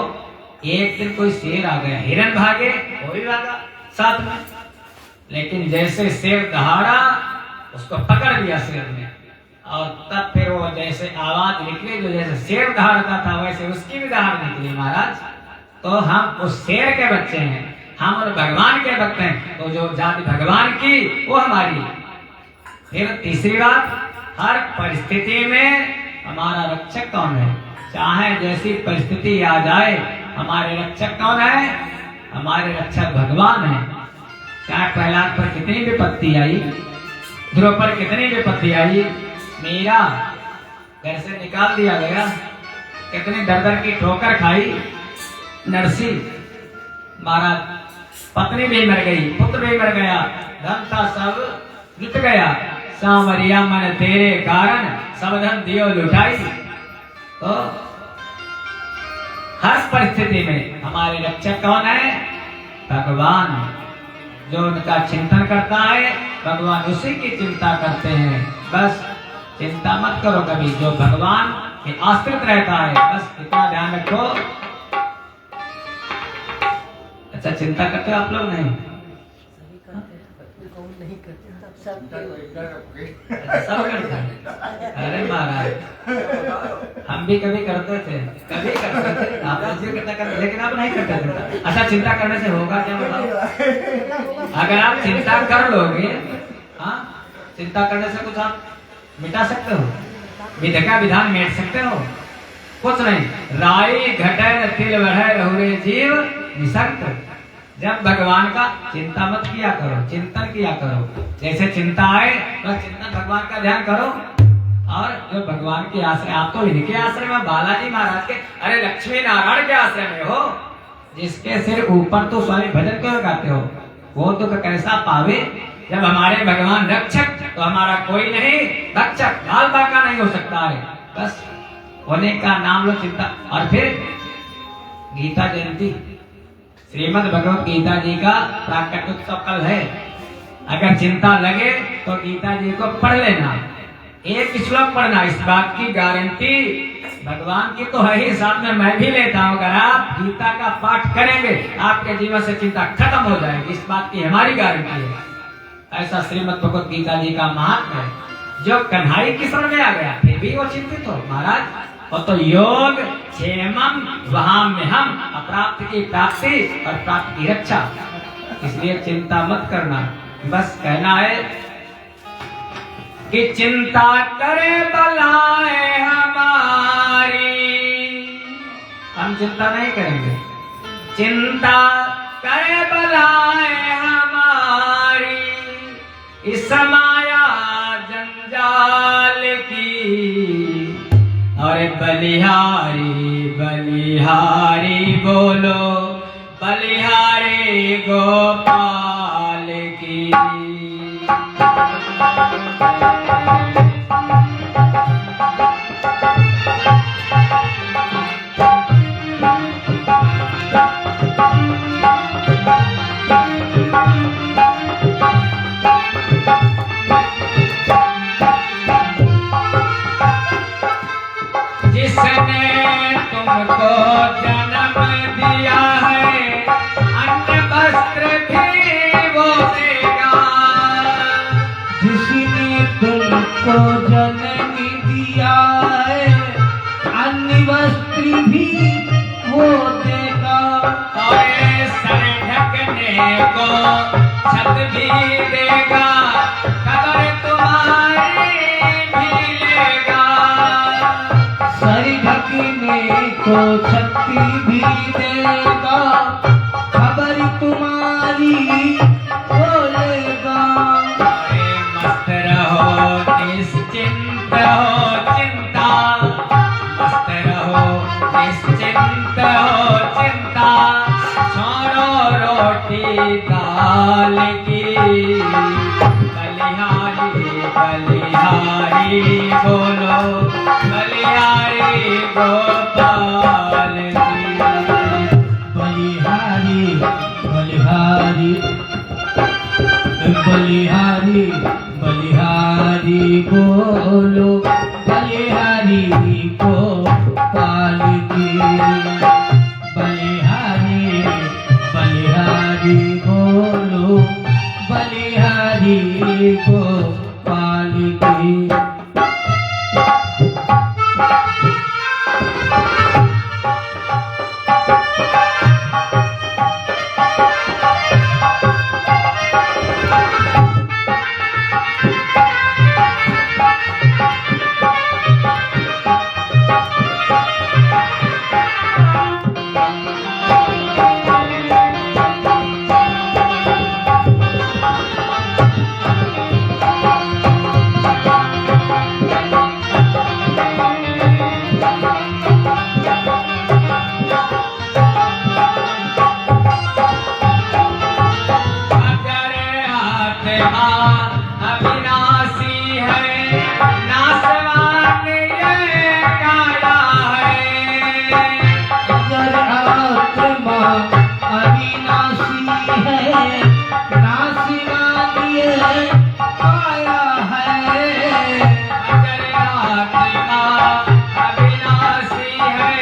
एक दिन कोई शेर आ गया, हिरण भागे वो भी भागा साथ में, लेकिन जैसे शेर दहाड़ा उसको पकड़ लिया शेर ने, और तब फिर वो जैसे आवाज निकली, जो जैसे शेर दहाड़ता था वैसे उसकी भी दहाड़ निकली महाराज। तो हम उस शेर के बच्चे हैं, हम और भगवान के भक्त हैं, तो जो जाति भगवान की वो हमारी। फिर तीसरी बात, हर परिस्थिति में हमारा रक्षक कौन है? चाहे जैसी परिस्थिति आ जाए, हमारे रक्षक कौन है? हमारे रक्षक भगवान है। चाहे प्रहलाद पर कितनी विपत्ति आई, ध्रुव पर कितनी विपत्ति आई, मीरा घर से निकाल दिया गया, कितनी दर दर की ठोकर खाई, नरसी महाराज, पत्नी भी मर गई, पुत्र भी मर गया, धन था सब लुट गया, सांवरिया मन तेरे कारण सब धन दियो लुटाई। तो हर परिस्थिति में हमारे रक्षक कौन है? भगवान। जो उनका चिंतन करता है भगवान उसी की चिंता करते हैं। बस चिंता मत करो कभी, जो भगवान के आश्रित रहता है, बस इतना ध्यान रखो। अच्छा, चिंता करते हो आप लोग? नहीं, सब करते हैं। अरे महाराज, हम भी कभी करते थे, आप जिक्र करते, लेकिन आप नहीं करते थे। अच्छा, चिंता करने से होगा क्या बताओ? अगर आप चिंता कर लोगे, हाँ, चिंता करने से कुछ आप मिटा सकते हो? विधि का विधान मिट सकते हो? कुछ नहीं। राई घटे तिल बढ़े रहुरे जीव निसक्त। जब भगवान का चिंता मत किया करो, चिंतन किया करो। जैसे चिंता आए बस चिंतन भगवान का ध्यान करो। और जो भगवान के आश्रय, आप तो इनके आश्रय में, बालाजी महाराज के, अरे लक्ष्मी नारायण के आश्रय में हो, जिसके सिर ऊपर तो स्वामी भजन क्यों गाते हो? वो तो कैसा पावे जब हमारे भगवान रक्षक, तो हमारा कोई नहीं रक्षक लाल बाका नहीं हो सकता है। बस होने का नाम लो चिंता। और फिर गीता जयंती, श्रीमद् भगवत गीता जी का प्राकट्य उत्सव कल है। अगर चिंता लगे तो गीता जी को पढ़ लेना, एक श्लोक पढ़ना, इस बात की गारंटी भगवान की तो है ही, साथ में मैं भी लेता हूँ। अगर आप गीता का पाठ करेंगे आपके जीवन से चिंता खत्म हो जाएगी, इस बात की हमारी गारंटी है। ऐसा श्रीमद् भगवत गीता जी का महात्मा है। जो कन्हई की शरण में आ गया फिर भी वो चिंतित हो महाराज, और तो योग क्षेमम वहां में हम, अप्राप्त की प्राप्ति और प्राप्त की रक्षा। इसलिए चिंता मत करना, बस कहना है कि चिंता करे बलाए हमारी। हम चिंता नहीं करेंगे, चिंता करे बलाए हमारी, इस माया जंजाल की। और बलिहारी बलिहारी बोलो, बलिहारी गोपाल की। जिसने तुमको जन्म दिया है, अन्न वस्त्र भी वो देगा। जिसने तुमको जन्म दिया है, अन्न वस्त्र भी वो देगा। और सर ढकने को छत भी देगा, कब्र तुम्हारी भी लेगा। सर ढकने को छत्ती भी देगा, खबर तुम्हारी बोलेगा। अरे मस्त रहो निश्चिंत हो चिंता, मस्त रहो निश्चिंत हो चिंता। छोड़ो रोटी दाल की, बलिहारी बलिहारी बोलो, बलिहारी गोपाल की। बलिहारी बलिहारी बलिहारी बोलो बलिहारी गोपाल की। बलिहारी बलिहारी बोलो बलिहारी गोपाल की। अविनाशी है नासवान ये काया है। अगर आत्मा अविनाशी है नासवान ये काया है। अगर आत्मा अविनाशी है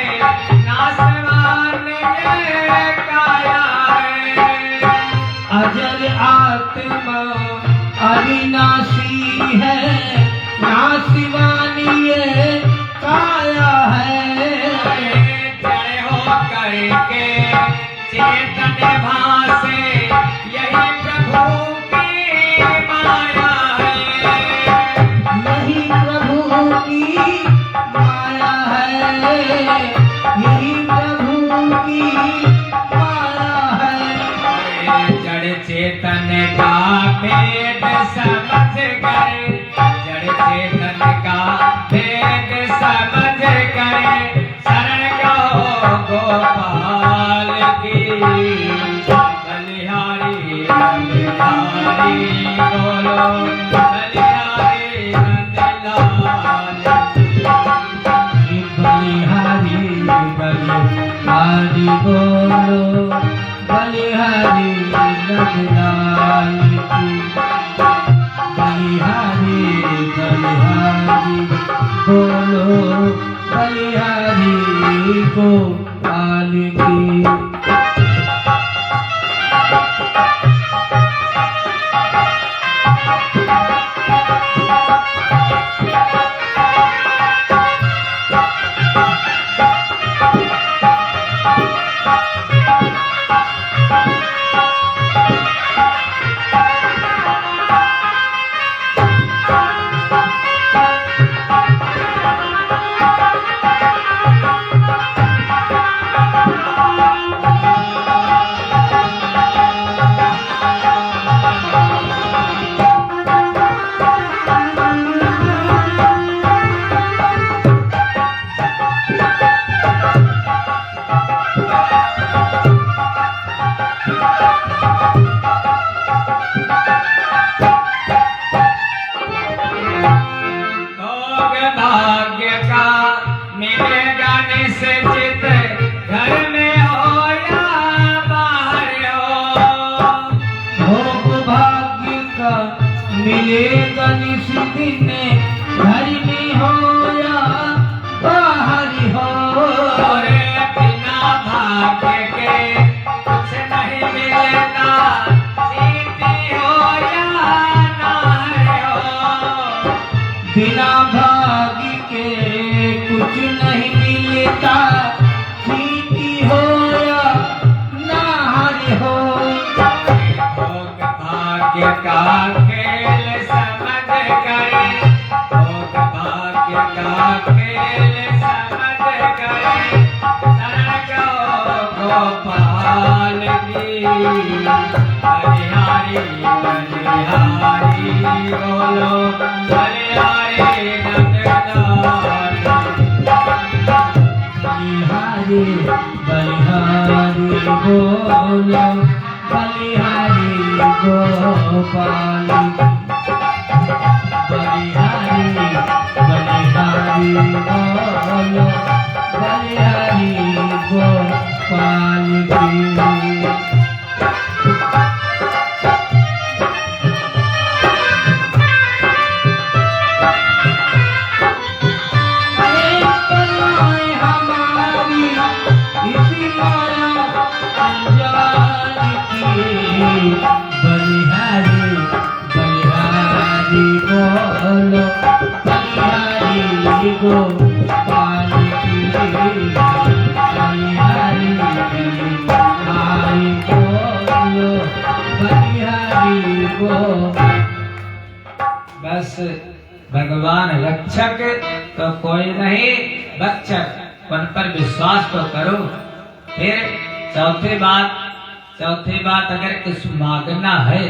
नासवान ये काया है। अजर आत्मा अविनाशी है नासिवानी ये काया है। जड़ हो करके चेतन भासे यही प्रभु की माया है। यही प्रभु की माया है। यही प्रभु की माया है। जड़ चेतन का भेद समझ कर, जड़ चेतन का भेद समझ कर शरण गो गोपाल की। बलिहारी बलिहारी बोलो बलिहारी नंदलाल की। बलिहारी बलिहारी बोलो बलिहारी नंदलाल की। बलिहारी बलिहारी बोलो बलिहारी गोपाल की। भोग भाग्य का मिलेगा निश्चित, घर में हो या बाहर हो। भोग भाग्य का मिलेगा निश्चित, घर में हो या बाहर हो। और बिना भाग्य के कुछ नहीं मिलता, सीधी हो या नाहर हो। बिना भाग्य के कुछ नहीं मिलता, सीधी हो या नाहर हो। भोग भाग्य का खेल समझ कर, भोग भाग्य का खेल समझ कर शरण गो गोपाल की। बलिहारी बलिहारी बोलो बलिहारी नंदलाल। बलिहारी बलिहारी बोलो बलिहारी गोपाल की। बलिहारी बलिहारी बोलो बलिहारी गोपाल की। भक्षक तो कोई नहीं भक्षक, उन पर विश्वास तो करो। फिर चौथी बात अगर कुछ मांगना है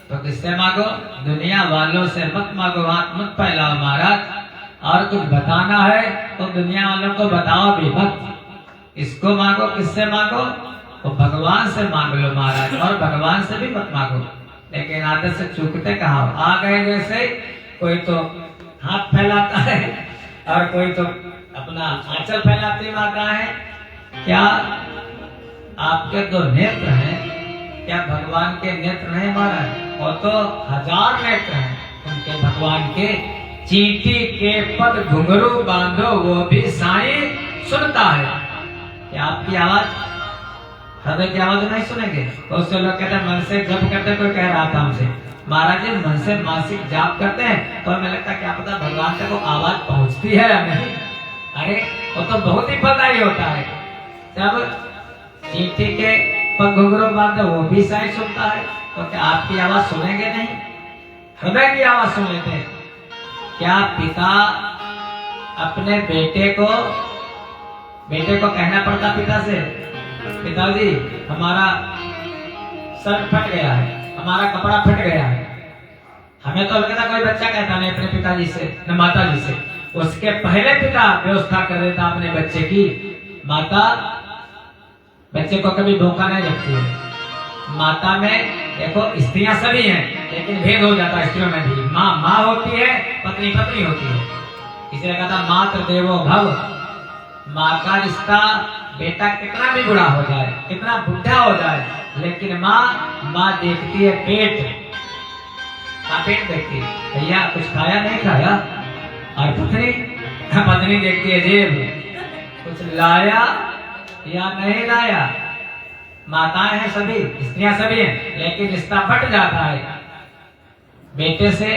तो किससे मांगो? दुनिया वालों से मत मांगो, हाथ मत फैलाओ महाराज। और कुछ बताना है तो दुनिया वालों को बताओ भी मत। इसको मांगो, किससे मांगो? तो भगवान से मांग लो महाराज, और भगवान से भी मत मांगो। लेकिन आदत से चूकते कहाँ हो? आ गए जैसे कोई तो हाथ फैलाता है और कोई तो अपना आंचल फैलाते माता है। क्या आपके दो नेत्र हैं? क्या भगवान के नेत्र नहीं महाराज? वो तो 1000 नेत्र हैं उनके भगवान के। चींटी के पद घुंघरू बांधो वो भी साईं सुनता है। क्या आपकी आवाज, हृदय की आवाज नहीं सुनेंगे? बहुत से लोग कहते हैं मन से जप करते। कोई कह रहा था हमसे, महाराज जी मन से मासिक जाप करते हैं तो हमें लगता है क्या पता भगवान तक वो आवाज पहुंचती है या नहीं। अरे वो तो बहुत ही फलदायी होता है। जब चींटी के पग घुंघरू बांधो वो भी साईं सुनता है, तो क्या आपकी आवाज सुनेंगे नहीं? हृदय की आवाज सुन लेते हैं। क्या पिता अपने बेटे को कहना पड़ता पिता से, पिताजी हमारा सर फट गया है, हमारा कपड़ा फट गया है? हमें तो लगता कोई बच्चा कहता नहीं अपने पिताजी से न माता जी से। उसके पहले पिता व्यवस्था कर देता अपने बच्चे की। माता बच्चे को कभी धोखा नहीं रखती है। माता में देखो स्त्रियां सभी हैं, लेकिन भेद हो जाता है स्त्रियों में भी। माँ होती है, पत्नी पत्नी होती है। इसलिए कहता मातृ देवो भव। माँ का रिश्ता, बेटा कितना भी बुरा हो जाए, कितना बुढ़ा हो जाए, लेकिन माँ देखती है पेट, माँ पेट देखती है, भैया कुछ खाया नहीं खाया। और पत्नी देखती है जेब, कुछ लाया या नहीं लाया। माताएं हैं सभी, स्त्रियां सभी हैं, लेकिन रिश्ता फट जाता है। बेटे से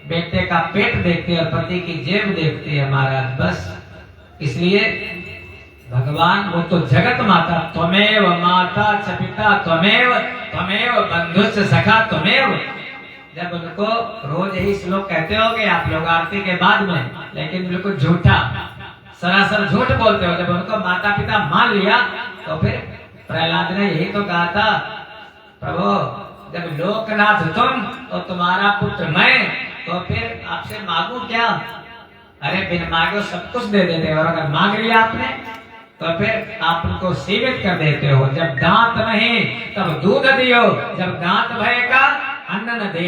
बेटे का पेट देखती है और पति की जेब देखती है महाराज, बस। इसलिए भगवान वो तो जगत माता, त्वमेव माता च पिता त्वमेव बंधुश्च सखा त्वमेव। जब उनको रोज यही श्लोक कहते होगे आप लोग आरती के बाद में, लेकिन बिल्कुल झूठा, सरासर झूठ बोलते हो। जब उनको माता पिता मान लिया तो फिर प्रहलाद ने यही तो कहा था, प्रभु जब लोकनाथ तुम तो तुम्हारा पुत्र मैं, तो फिर आपसे मांगू क्या? अरे बिन मांगे सब कुछ दे देते, और अगर मांग लिया आपने तो फिर आप उनको सीमित कर देते हो। जब दांत नहीं तब दूध दियो, जब दांत भयेगा अन्न न दे।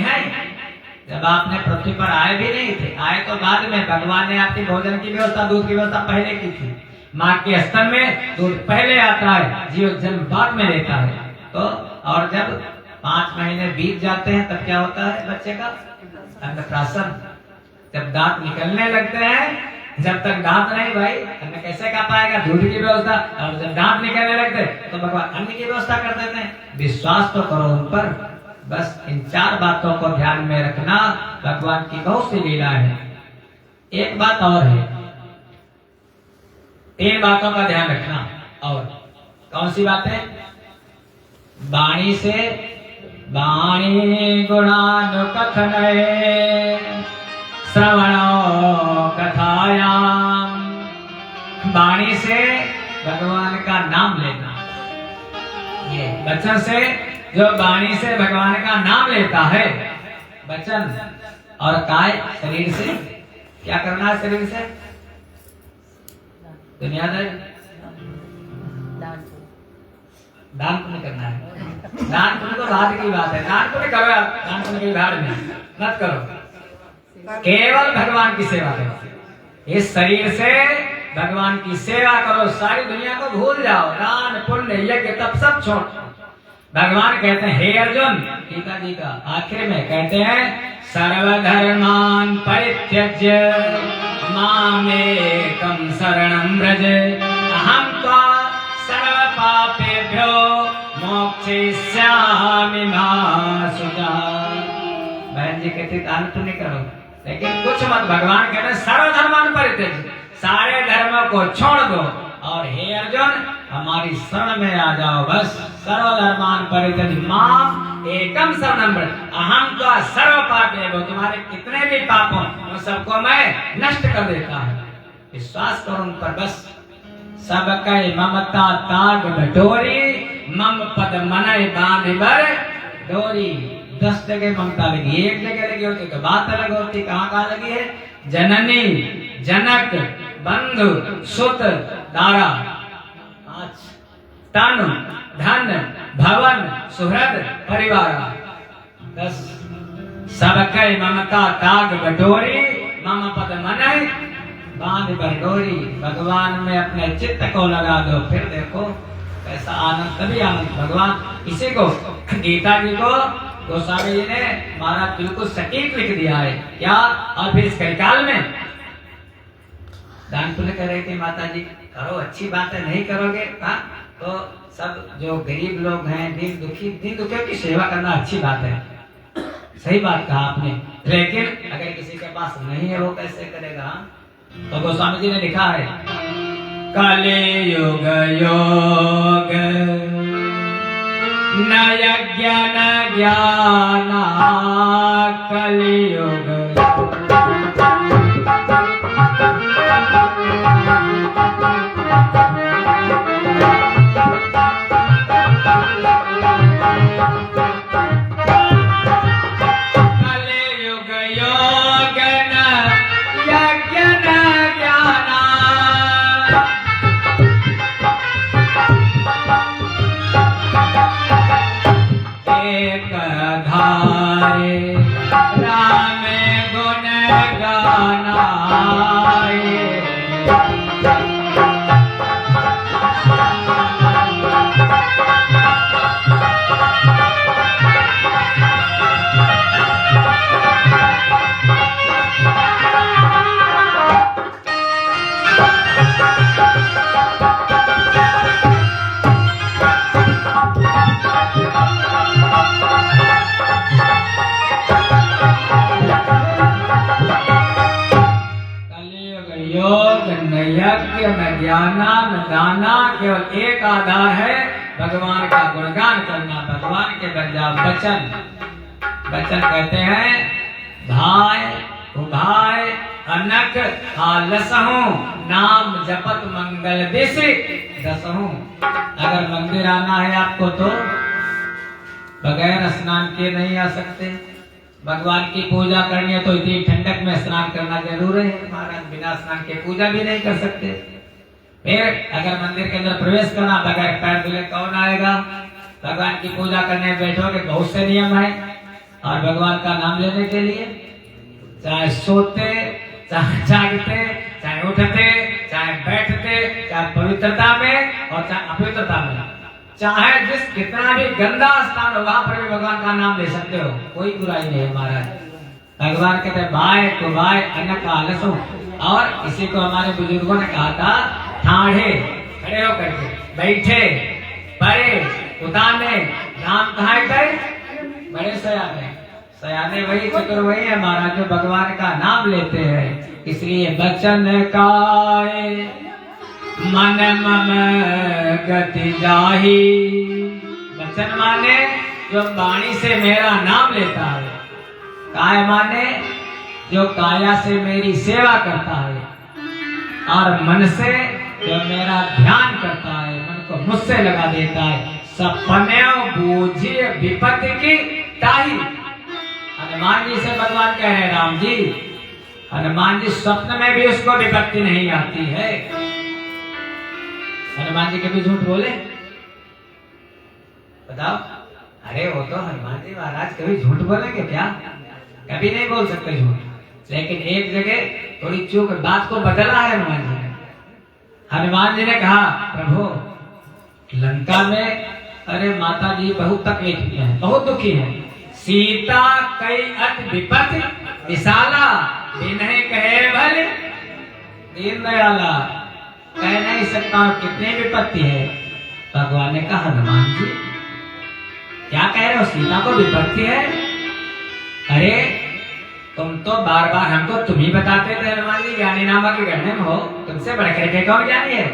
जब आपने पृथ्वी पर आए भी नहीं थे, आए तो बाद में, भगवान ने आपकी भोजन की व्यवस्था, दूध की व्यवस्था पहले की थी। माँ के स्तन में दूध पहले आता है, जीव जन्म बाद में लेता है। तो और जब 5 महीने बीत जाते हैं तब क्या होता है बच्चे का? अन्नप्राशन। जब दांत निकलने लगते हैं, जब तक दांत नहीं भाई अन्न कैसे खा पाएगा? दूध की व्यवस्था। और जब दांत निकलने लगते तो भगवान अन्न की व्यवस्था कर देते हैं। विश्वास तो करो उन पर। बस इन 4 बातों को ध्यान में रखना। भगवान की बहुत सी लीला है। एक बात और है, 3 बातों का ध्यान रखना। और कौन सी बातें? वाणी से वाणी गुणानुकथनये श्रवणो कथायाम। वाणी से भगवान का नाम लेना, ये वचन से, जो वाणी से भगवान का नाम लेता है, वचन। और काय शरीर से क्या करना है? शरीर से दुनियादारी, दान पुण्य करना है। दान पुण्य तो बाद की बात है, दान पुण्य करो, दान पुण्य की भाड़ में मत करो, केवल भगवान की सेवा करो। इस शरीर से भगवान की सेवा करो, सारी दुनिया को भूल जाओ, दान पुण्य यज्ञ तप सब छोड़। भगवान कहते हैं हे अर्जुन, गीता जी का आखिर में कहते हैं सर्वधर्मान परित्यज्य मामेकं शरणं व्रज अहं त्वा सर्व पापेभ्यो मोक्षयिष्यामि मा शुचः। बहन जी कहती दान पुण्य करो, लेकिन कुछ मत। भगवान कहते हैं सर्वधर्मान परित्यज्य, सारे धर्मों को छोड़ दो। और हे अर्जुन हमारी शरण में आ जाओ बस। सर्वधर्मान परित्यज्य माम एकम शरणं व्रज, अहम तो सर्व पापेभ्यो, तुम्हारे कितने भी पाप हो उन सबको मैं नष्ट कर देता हूँ। विश्वास करो उन पर बस। सब कई ममता ताग बटोरी, मम पद मनय बांध बर डोरी। 10 जगह ममता लगी, एक जगह लगी होती तो बात अलग होती। कहाँ लगी है? जननी जनक बंधु सुत दारा, तन धन भवन सुहृद परिवार। 10 सब कई ममता ताग बटोरी, मम पद मनय बांध बर डोरी। भगवान में अपने चित्त को लगा दो, फिर देखो कैसा आनंद, तभी आनंद। भगवान इसी को गीता जी को गोस्वामी जी ने महाराज बिल्कुल सटीक लिख दिया है क्या। और फिर इस कलिकाल में दान पुण्य कर रही थी माता जी, करो अच्छी बात है, नहीं करोगे हाँ तो सब जो गरीब लोग हैं, दीन दुखियों की सेवा करना अच्छी बात है, सही बात कहा आपने। लेकिन अगर किसी के पास नहीं है वो कैसे करेगा? तो गोस्वामी जी ने लिखा है कले युग योग न यज्ञ न ज्ञान, कलियुग राम गुण गानाए। यज्ञ न ज्ञाना न दाना, केवल एक आधार है भगवान का गुणगान करना, भगवान के बन जाओ बचन। बचन कहते हैं भाई उभाय अनक आलसहूं, नाम जपत मंगल दिशि दसहूं। अगर मंदिर आना है आपको तो बगैर स्नान किए नहीं आ सकते। भगवान की पूजा करनी है तो इतनी ठंडक में स्नान करना जरूर है। महाराज बिना स्नान के पूजा भी नहीं कर सकते। फिर अगर मंदिर के अंदर प्रवेश करना बगैर पैर धुले कौन आएगा? भगवान की पूजा करने बैठोगे बहुत से नियम है। और भगवान का नाम लेने के लिए चाहे सोते, चाहे जागते, चाहे उठते, चाहे बैठते, चाहे पवित्रता में और चाहे अपवित्रता में, चाहे जिस कितना भी गंदा स्थान हो वहां पर भी भगवान का नाम ले सकते हो, कोई बुराई नहीं है महाराज। भगवान कहते हैं भाई तो भाई अन्न का आलसो। और इसी को हमारे बुजुर्गों ने कहा था ठाढ़े खड़े होकर के, बैठे परे उतारने, नाम कहाँ गए? बड़े सयाने, सयाने वही चक्र वही है महाराज जो भगवान का नाम लेते हैं। इसलिए बचन काए मन मम गति जाही। बचन माने जो वाणी से मेरा नाम लेता है, काय माने जो काया से मेरी सेवा करता है, और मन से जो मेरा ध्यान करता है, मन को मुझसे लगा देता है। सपने बूझिए विपत्ति की ताही। हनुमान जी से भगवान कह रहे राम जी, हनुमान जी स्वप्न में भी उसको विपत्ति नहीं आती है। हनुमान जी कभी झूठ बोले? बताओ। अरे वो तो हनुमान जी महाराज कभी झूठ बोलेंगे क्या? कभी नहीं बोल सकते झूठ। लेकिन एक जगह थोड़ी चूक बात को बदला है हनुमान जी ने। हनुमान जी ने कहा प्रभु लंका में अरे माता जी बहुत तकलीफ में है, बहुत दुखी है। सीता कई अति विपत्ति विशाला, विनय कहे भले दीन दयाला। कह नहीं सकता कितनी विपत्ति है। भगवान ने कहा हनुमान जी क्या कह रहे हो, सीता को विपत्ति है? अरे तुम तो बार बार हमको तुम ही बताते थे हनुमान जी, ज्ञानी नामा के गढ़ने में हो, तुमसे बढ़कर के कौन ज्ञानी है?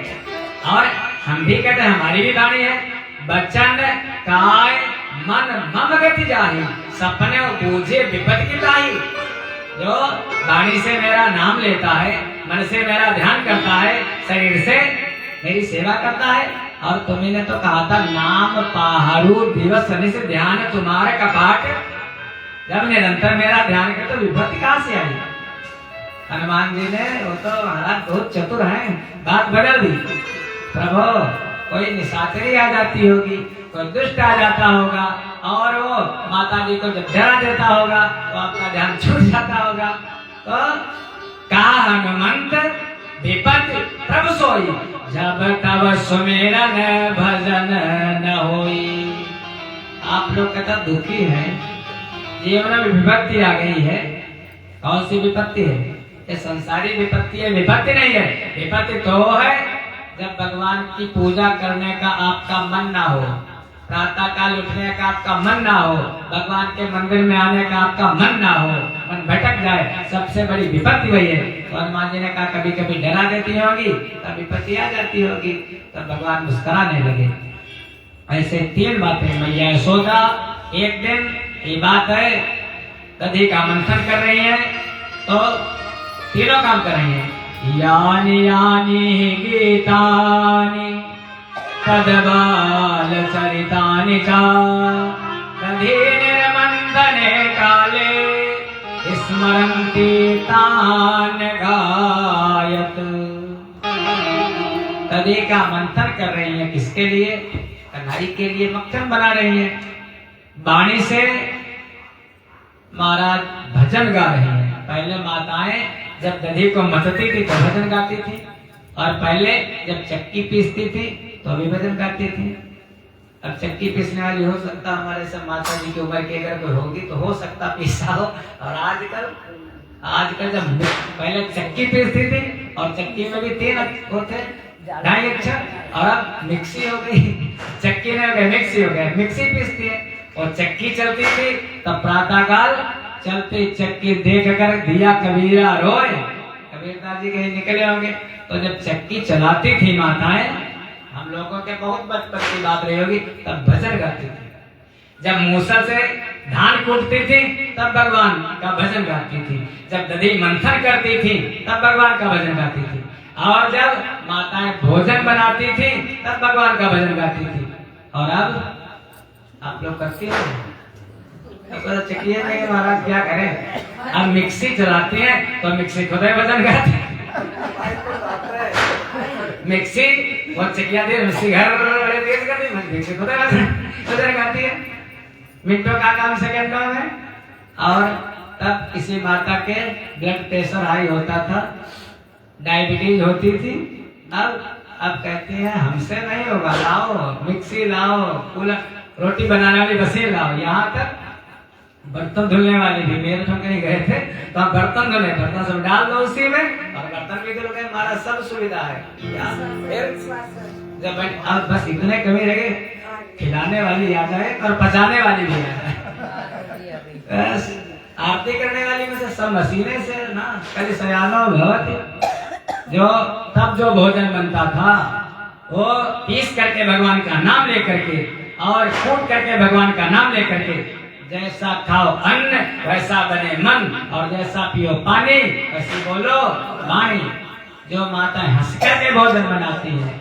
और हम भी कहते हैं हमारी भी वाणी है, बचन काय मन मम गति जाहि, सपने बूझे विपद की ताही। जो वाणी से मेरा नाम लेता है, मन से मेरा ध्यान करता है, शरीर से मेरी सेवा करता है। और तुमने तो कहा था नाम पहाड़ू दिवस निस ध्यान तुम्हारे कपाट, जब निरंतर मेरा ध्यान करते तो विपत्ति कहां से आई। हनुमान जी ने, वो तो महाराज बहुत चतुर हैं, बात बदल दी। प्रभु कोई निशाचरी आ जाती होगी, कोई दुष्ट आ जाता होगा और वो माता जी को जब डरा देता होगा तो आपका ध्यान छूट जाता होगा। तो कहा हनुमंत विपत्ति प्रभु सोई, जब तब सुमेरन भजन न होई। आप लोग कहता दुखी हैं, जीवन में विपत्ति आ गई है। कौन सी विपत्ति है? ये संसारी विपत्ति है, विपत्ति नहीं है। विपत्ति तो है जब भगवान की पूजा करने का आपका मन ना हो, प्रातः काल उठने का आपका मन ना हो, भगवान के मंदिर में आने का आपका मन ना हो, मन भटक जाए, सबसे बड़ी विपत्ति वही है। तो हनुमान जी ने कहा कभी कभी डरा देती होगी, तब विपत्ति आ जाती होगी, तब भगवान मुस्कुराने लगे। ऐसे तीन बातें मैया यशोदा एक दिन ये बात है दधी का मंथन कर रही है, तो तीनों काम कर रही है। यानी यानी गीतानि तदबाल चरितानि चा, दधी निर्मंथने काले स्मरन्ति तान गायत। दधी का मंथन कर रही है, किसके लिए? कन्हई के लिए मक्खन बना रही है। वाणी से महाराज भजन गा रही है। पहले माताएं जब दधी को मतती थी तो भजन गाती थी, और पहले जब चक्की पीसती थी तो भी भजन गाती थी। अब चक्की पीसने वाली हो सकता हमारे सब माता जी की उम्र की अगर कोई होगी तो हो सकता पीसा हो। और आजकल जब पहले चक्की पीसती थी और चक्की में भी 3 होते, 2.5 अक्षर, और अब मिक्सी हो गई, चक्की नहीं हो गई मिक्सी हो गया, मिक्सी पीसती है। और चक्की चलती थी तब प्रातः काल चलती चक्की देख कर दिया कबीरा रोए, कबीरदास जी कहीं निकले होंगे। तो जब चक्की चलाती थी माताएं, हम लोगों के बहुत बचपन की बात रही होगी, तब भजन गाती थी। जब मूसल से धान कूटती थी तब भगवान का भजन गाती थी। जब दधी मंथन करती थी तब भगवान का भजन गाती थी। और जब माताएं भोजन बनाती थी तब भगवान का भजन गाती थी। और अब आप लोग करती हो? चकिए नहीं महाराज क्या करें, अब मिक्सी चलाती है तो मिक्सी खुद ही भजन गाती है। मिक्सी वो चकिया दे मिक्सी घर तेज करती है, मिक्सी खुद ही भजन गाती है। मिनटों का काम सेकंडों में। और तब किसी माता के ब्लड प्रेशर हाई होता था, डायबिटीज होती थी। अब कहती है हमसे नहीं होगा, लाओ मिक्सी लाओ, कूलर रोटी बनाने वाली मशीन लाओ। यहाँ तक बर्तन धुलने वाली भी, मेरे तो कहीं गए थे तो आप बर्तन धुले, बर्तन सब डाल दो उसी में और बर्तन भी धुल गए, हमारा सब सुविधा है। जब अब बस इतने कमी रहे, खिलाने वाली आ जाए और पचाने वाली भी आ जाए। बस आरती करने वाली में से सब मशीनें से ना, कल सयानो भवति, जो तब जो भोजन बनता था वो पीस करके भगवान का नाम लेकर के और कूट करके भगवान का नाम लेकर के, जैसा खाओ अन्न वैसा बने मन, और जैसा पियो पानी वैसी बोलो वाणी। जो माता हंस करके भोजन बनाती है,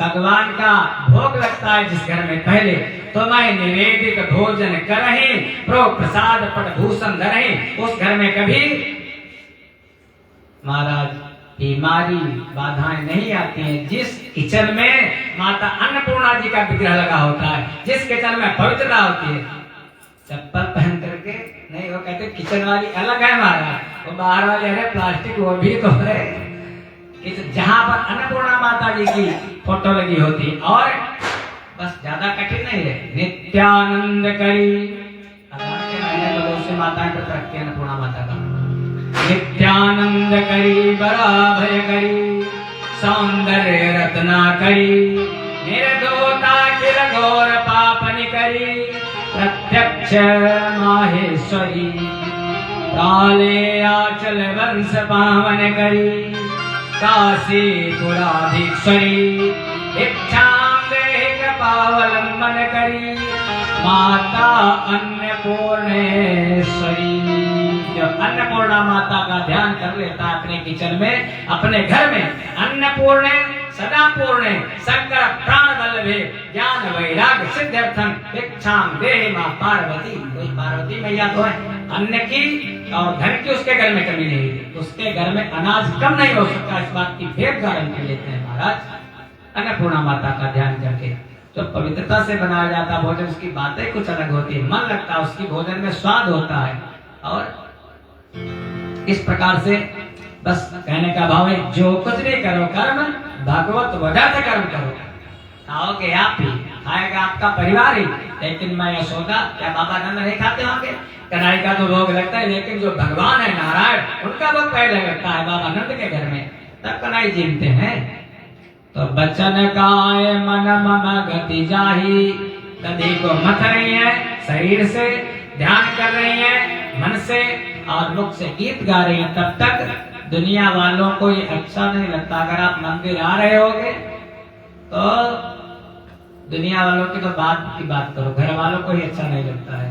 भगवान का भोग लगता है जिस घर में पहले, तो मैं निवेदित भोजन करही प्रो प्रसाद पट भूषण धरही, उस घर में कभी महाराज बीमारी बाधाएं नहीं आती हैं। जिस किचन में माता अन्नपूर्णा जी का विग्रह लगा होता है, जिस किचन में पवित्रता होती है, चप्पल पहन करके नहीं, वो कहते किचन वाली अलग है हमारा, वो बाहर वाले है प्लास्टिक, वो भी तो है। जहां पर अन्नपूर्णा माता जी की फोटो लगी होती, और बस ज्यादा कठिन नहीं है। नित्यानंद करी, माता को रखती है अन्नपूर्णा माता का। नित्यानंद करी बड़ा भय करी, सौंदर्य रत्ना करी, निर्दोता किल घोर पापनि करी, प्रत्यक्ष माहेश्वरी, काले आचल वंश पावन करी, काशी पुराधीश्वरी, भिक्षाम देहि कृपावलंबन करी माता अन्नपूर्णेश्वरी। जब अन्नपूर्णा माता का ध्यान कर लेता है अपने किचन में, अपने घर में, अन्नपूर्णे सदा पूर्णे शंकर प्राण वल्लभे ज्ञान वैराग्य सिद्ध्यर्थम भिक्षाम देहि मां पार्वती। कोई पार्वती मैया तो है, अन्न की और धन की उसके घर में कमी नहीं थी, उसके घर में अनाज कम नहीं हो सकता, इस बात की भेद गारंटी लेते हैं महाराज। अन्नपूर्णा माता का ध्यान करके जो पवित्रता से बनाया जाता भोजन, उसकी बातें कुछ अलग होती है, मन लगता है, उसकी भोजन में स्वाद होता है। और इस प्रकार से बस कहने का भाव है, जो कुछ भी करो कर्म भगवत वदर्थ कर्म करो। खाओगे आप ही, खाएगा आपका परिवार ही, लेकिन मैं यशोदा क्या बाबा नंद नहीं खाते होंगे? कन्हई का तो भोग लगता है, लेकिन जो भगवान है नारायण, उनका भोग पहले लगता है बाबा नंद के घर में, तब कन्हई जीतते हैं। तो बचन गाय मन मम गति जाही, नदी को मथ रही है, शरीर से ध्यान कर रही है, मन से और मुख से गीत गा रही है, तब तक दुनिया वालों को ये अच्छा नहीं लगता। अगर आप मंदिर आ रहे होगे तो दुनिया वालों की तो बात की बात करो, घर वालों को ही अच्छा नहीं लगता है।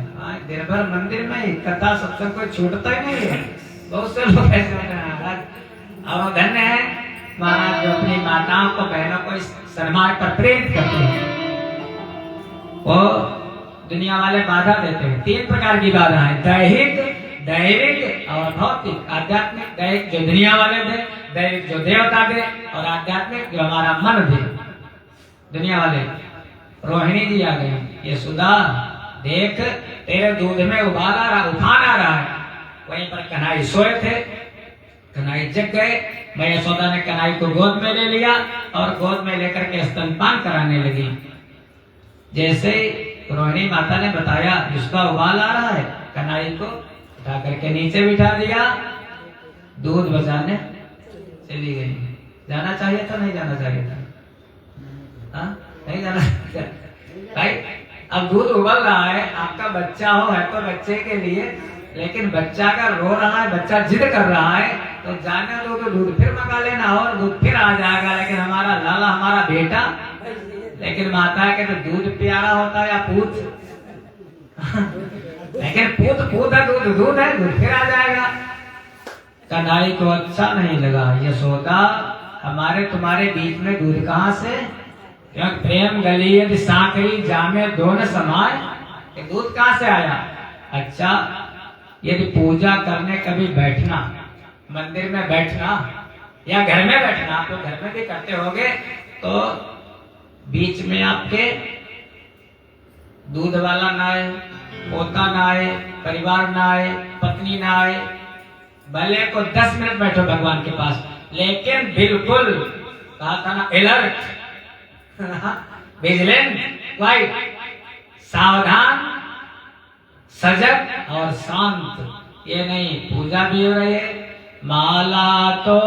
दिन भर मंदिर में ही कथा सत्संग कोई छूटता ही नहीं है। बहुत से लोग ऐसे होते हैं महाराज, और धन्य है महाराज जो अपनी माताओं को, बहनों को इस सन्मार्ग पर प्रेरित करते हैं। वो दुनिया वाले बाधा देते हैं, 3 प्रकार की बाधा है, दैहिक, दैविक और भौतिक। आध्यात्मिक दैहिक जो दुनिया वाले दे, दैविक जो देवता दे, और आध्यात्मिक जो हमारा मन दे। दुनिया वाले रोहिणी जी आ गई, ये सुधा देख तेरे दूध में उफान आ रहा है। वहीं पर कन्हई सोए थे, कन्हई जग गए, मैं यशोदा ने कन्हई को गोद में ले लिया और गोद में लेकर के स्तनपान कराने लगी। जैसे रोहिणी माता ने बताया जिसका उबाल आ रहा है, कन्हई को उठा करके नीचे बिठा दिया, दूध बचाने चली गई। जाना चाहिए था, नहीं जाना चाहिए था? नहीं जाना भाई। अब दूध उबल रहा है, आपका बच्चा हो है तो बच्चे के लिए, लेकिन बच्चा अगर रो रहा है, बच्चा जिद कर रहा है, तो जाने दो, तो दूध फिर मंगा लेना और दूध फिर आ जाएगा। लेकिन हमारा लाला, हमारा बेटा, लेकिन माता के तो दूध प्यारा होता है या पूत लेकिन पूत है, दूध है, दूध फिर आ जाएगा। कन्हई को अच्छा नहीं लगा, यशोदा हमारे तुम्हारे बीच में दूध कहाँ से? क्योंकि प्रेम गली यदि साकरी जामे दोनों समाय, दूध कहाँ से आया? अच्छा, यदि पूजा करने कभी बैठना, मंदिर में बैठना या घर में बैठना, आप तो घर में भी करते होगे, तो बीच में आपके दूध वाला ना आए, पोता ना आए, परिवार ना आए, पत्नी ना आए, भले को 10 मिनट बैठो भगवान के पास, लेकिन बिल्कुल कहा था ना, अलर्ट, विजिलेंट, वाइट, सावधान, सजग और शांत। ये नहीं पूजा भी हो रही है, माला तो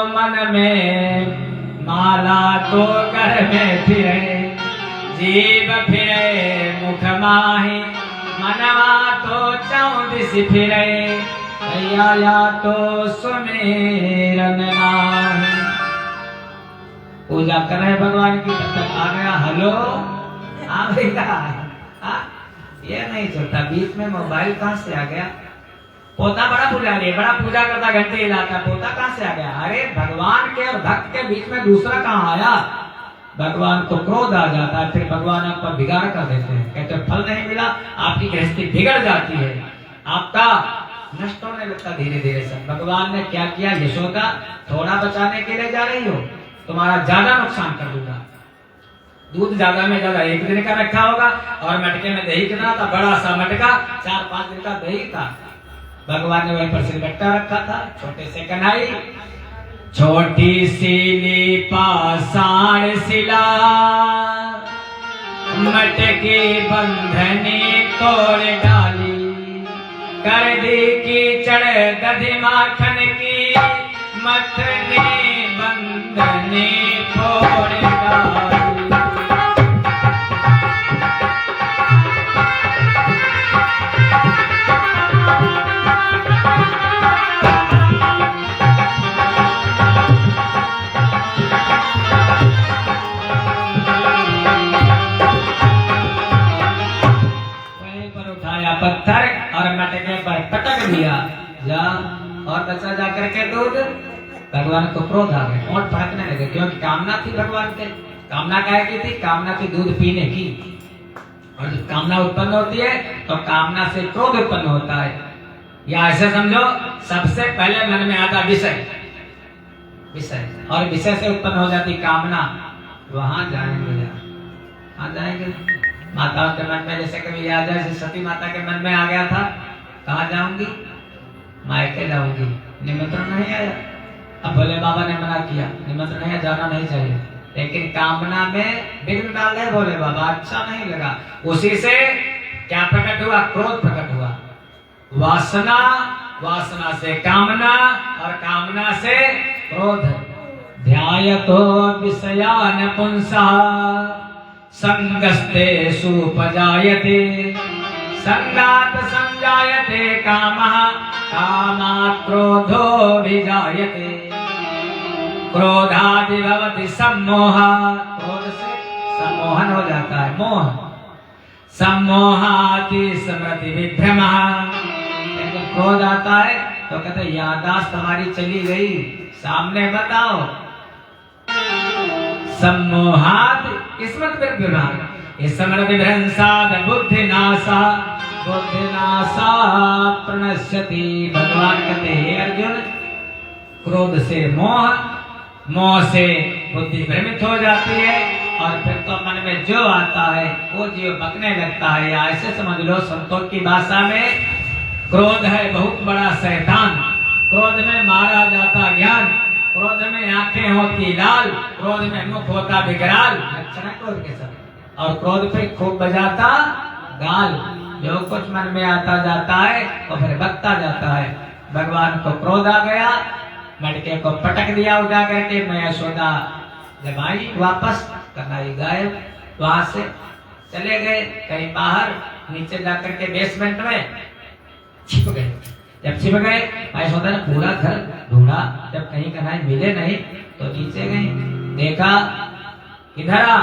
मन में, माला तो घर में फिरे, जीव फिरे मुख माही, मनवा तो चौदिस फिरे, या तो सुमेरन नाही। पूजा कर रहे भगवान की, तब तक आ गया हेलो, आ गया। ये नहीं चलता, बीच में मोबाइल कहाँ से आ गया? पोता बड़ा पुजारी है, बड़ा पूजा करता, घंटे हिलाता, पोता कहाँ से आ गया? अरे भगवान के और भक्त के बीच में दूसरा कहाँ आया? भगवान को क्रोध आ जाता है, फिर भगवान आप पर बिगाड़ कर देते हैं, कहते फल नहीं मिला, आपकी गृहस्थी बिगड़ जाती है, आपका नष्ट होने लगता धीरे धीरे सब। भगवान ने क्या किया? यशोदा थोड़ा बचाने के लिए जा रही हो, तुम्हारा ज्यादा नुकसान कर दूंगा। दूध ज्यादा में ज्यादा 1 दिन का रखा होगा, और मटके में दही कितना था? बड़ा सा मटका, 4-5 दिन का दही था। भगवान ने वहीं पर सिलबट्टा रखा था, छोटे से कन्हई, छोटी सी पाषाण शिला, मटकी बंधनी तोड़ डाली, कर दी कीचड़ दधि माखन की, मथनी बंधनी फोड़ डाली। मटके पर पटक दिया, जा और बचा जाकर के दूध। भगवान को क्रोध आ गया और फड़कने लगे, क्योंकि कामना थी भगवान के। कामना क्या की थी? कामना थी दूध पीने की। और जब कामना उत्पन्न होती है तो कामना से क्रोध उत्पन्न होता है। या ऐसे समझो, सबसे पहले मन में आता विषय, विषय, और विषय से उत्पन्न हो जाती कामना। वहां जाएंगे, कहाँ जाएंगे? माताओं के मन में जैसे कभी याद है, जैसे सती माता के मन में आ गया था, कहाँ जाऊंगी? मायके जाऊंगी, निमंत्रण नहीं आया। अब भोले बाबा ने मना किया, निमंत्रण नहीं, जाना नहीं चाहिए, लेकिन कामना में विघ्न डाल रहे भोले बाबा, अच्छा नहीं लगा। उसी से क्या प्रकट हुआ? क्रोध प्रकट हुआ। वासना, वासना से कामना, और कामना से क्रोध। ध्यायतो विषयान पुंसा संगस्ते सुपजायते, संगात संजायते कामः, कामात् क्रोधो विजायते, क्रोधादि भवति सम्मोह, क्रोध से सम्मोहन हो जाता है, मोह। सम्मोहाति स्मृति विभ्रमः, क्रोध आता है तो कहते याददाश्त हमारी चली गई, सामने बताओ। सम्मोहात् स्मृति विभ्रमः, स्मृति भ्रंशात् बुद्धिनाशा, बुद्धिनाशा प्रणश्यति। भगवान कहते हैं अर्जुन, क्रोध से मोह, मोह से बुद्धि भ्रमित हो जाती है, और फिर तो मन में जो आता है वो जीव बकने लगता है। या ऐसे समझ लो, संतों की भाषा में क्रोध है बहुत बड़ा शैतान। क्रोध में मारा जाता ज्ञान, क्रोध में आंखें होती लाल, क्रोध में मुख होता विकराल, लक्षण है क्रोध के सब। और क्रोध पे खूब बजाता गाल, जो कुछ मन में आता जाता है वो फिर बकता जाता है। भगवान को क्रोध आ गया, मटके को पटक दिया उठा करके। मैं यशोदा जब आई वापस, कन्हैया गायब, वहां से चले गए कहीं बाहर, नीचे जाकर के बेसमेंट में छिप गए। जब छिप गए, यशोदा ने पूरा घर ढूंढा, जब कहीं कन्हैया मिले नहीं तो नीचे गई, देखा इधर आ।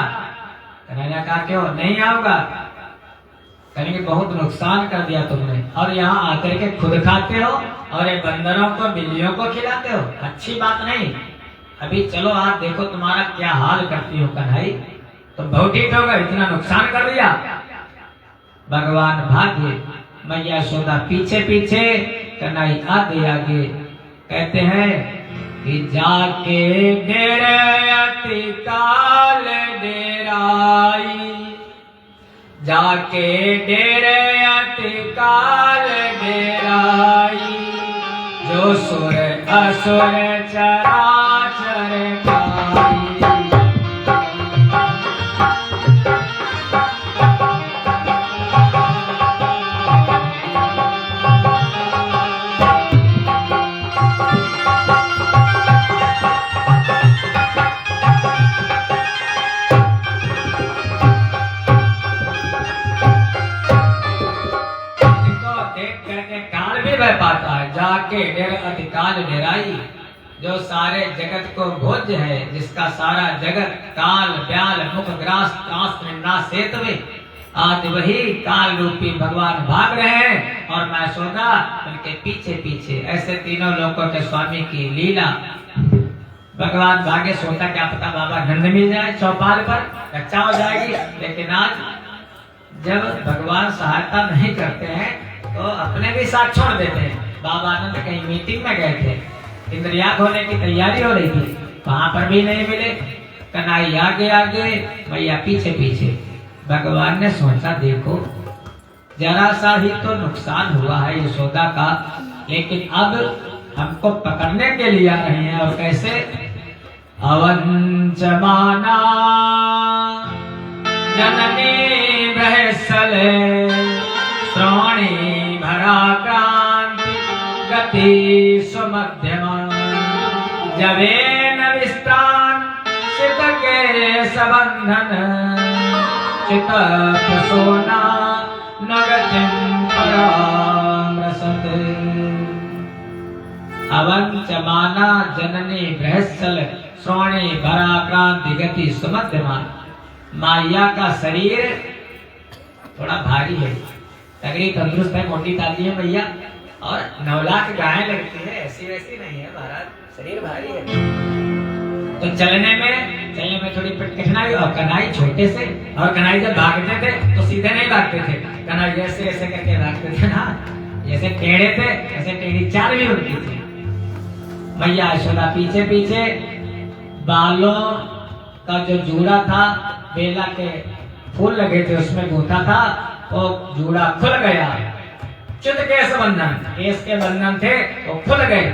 कन्हैया कहा क्यों नहीं आऊंगा? कहेंगे बहुत नुकसान कर दिया तुमने, और यहाँ आकर के खुद खाते हो और ये बंदरों को बिल्लियों को खिलाते हो, अच्छी बात नहीं। अभी चलो आप देखो तुम्हारा क्या हाल करती हो कन्हैया, तुम बहुत ठीक होगा, इतना नुकसान कर दिया। भगवान भागे, मैया यशोदा पीछे पीछे, कन्हैया आगे आगे। कहते हैं कि जाके डेरे अति काल डेराई, जाके डेरे अति काल डेराई, जो सुर असुर चराचर खाई। पाता है जाके डेर अति काल डेराई, जो सारे जगत को भोज्य है, जिसका सारा जगत काल ब्याल मुख ग्रास त्रास सेतवे आज वही काल रूपी भगवान भाग रहे हैं, और मैं सोदा उनके पीछे पीछे। ऐसे तीनों लोगों के स्वामी की लीला। भगवान भागे, सोता क्या पता बाबा नंद मिल जाए चौपाल पर, रक्षा हो जाएगी। लेकिन आज जब भगवान सहायता नहीं करते हैं तो अपने भी साथ छोड़ देते हैं। बाबा आनंद कहीं मीटिंग में गए थे, इंद्रियाग होने की तैयारी हो रही थी, वहां पर भी नहीं मिले। कन्हैया आगे आगे, मैया पीछे पीछे। भगवान ने सोचा देखो जरा सा ही तो नुकसान हुआ है यशोदा का, लेकिन अब हमको पकड़ने के लिए आ रहे हैं। और कैसे? अवंचमाना जननी बहसले, श्रोणी भरा क्रांति गति सुमध्यमा, जवे न विस्तान चित के सबंधन, चित प्रसोना नगतिम परामृशत। अवंचमाना जननी बृहस्सल, श्रोणी भरा क्रांति गति सुमध्यमा। माया का शरीर थोड़ा भारी है, तगड़ी तंदुरुस्त है, मोटी ताजी है मैया, और 9 लाख गायें लगती है, ऐसी वैसी नहीं है महाराज, शरीर भारी है। तो चलने में थोड़ी कठिनाई, और कन्हई छोटे से, और कन्हई जब भागते थे तो सीधे नहीं भागते थे, कन्हई ऐसे ऐसे करके भागते थे ना, जैसे टेढ़े थे ऐसे टेढ़ी चाल भी उनकी थी। मैया यशोदा पीछे पीछे, बालों का जो जूड़ा था बेला के फूल लगे थे उसमें गूंथा था, वो जूड़ा खुल गया। चुत केस बंधन, केस के बंधन थे वो खुल गए,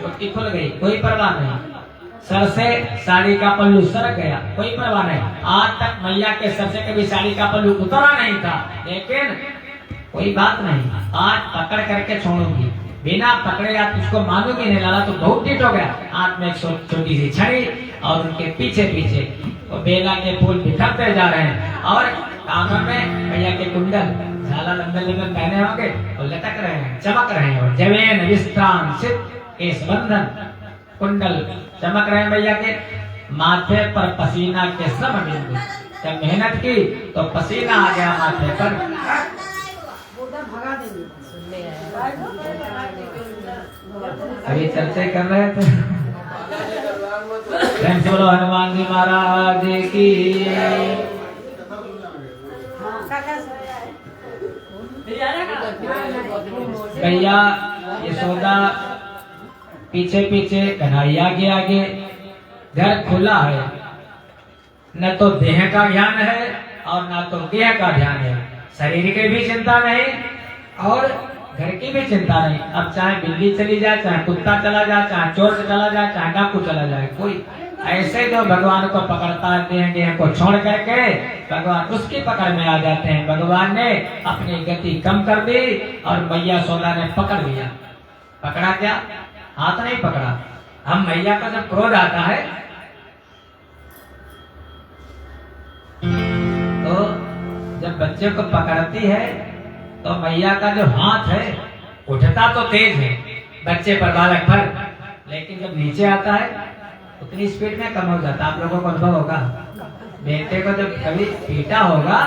चोटी खुल गई, कोई परवाह नहीं। सर से साड़ी का पल्लू सरक गया, कोई परवाह नहीं। आज तक मैया के सर से कभी साड़ी का पल्लू उतरा नहीं था, लेकिन कोई बात नहीं, आज पकड़ करके छोड़ूंगी, बिना पकड़े आप उसको मानोगे नहीं। लाला तो बहुत टिट हो गया, हाथ में एक छोटी सी छड़ी, और उनके पीछे पीछे वो बेला के फूल बिखरते जा रहे हैं, और कानों में मैया के कुंडल झाला लंबे लंबे पहने होंगे और लटक रहे हैं, चमक रहे हैं, और जवेन विश्राम सिद्ध केस बंधन कुंडल चमक रहे हैं मैया के माथे पर। पसीना के श्रम बिंदु, जब मेहनत की तो पसीना आ गया माथे पर। अभी चर्चा कर रहे थे, बोलो हनुमान जी महाराज की। भैया यशोदा पीछे पीछे, कन्हई आगे आगे, घर खुला है, न तो देह का ध्यान है और न तो देह का ध्यान है, शरीर की भी चिंता नहीं और घर की भी चिंता नहीं। अब चाहे बिल्ली चली जाए, चाहे कुत्ता चला जाए, चाहे चोर चला जाए, चाहे डाकू चला जाए, कोई ऐसे जो भगवान को पकड़ता है, देह को छोड़ करके भगवान उसकी पकड़ में आ जाते हैं। भगवान ने अपनी गति कम कर दी और मैया सोदा ने पकड़ लिया। पकड़ा क्या? हाथ नहीं पकड़ा। हम मैया का जब क्रोध आता है तो जब बच्चे को पकड़ती है तो मैया का जो हाथ है उठता तो तेज है बच्चे पर, बालक पर, लेकिन जब नीचे आता है उतनी स्पीड में कम हो जाता। आप लोगों को अनुभव होगा, बेटे को जब कभी पीटा होगा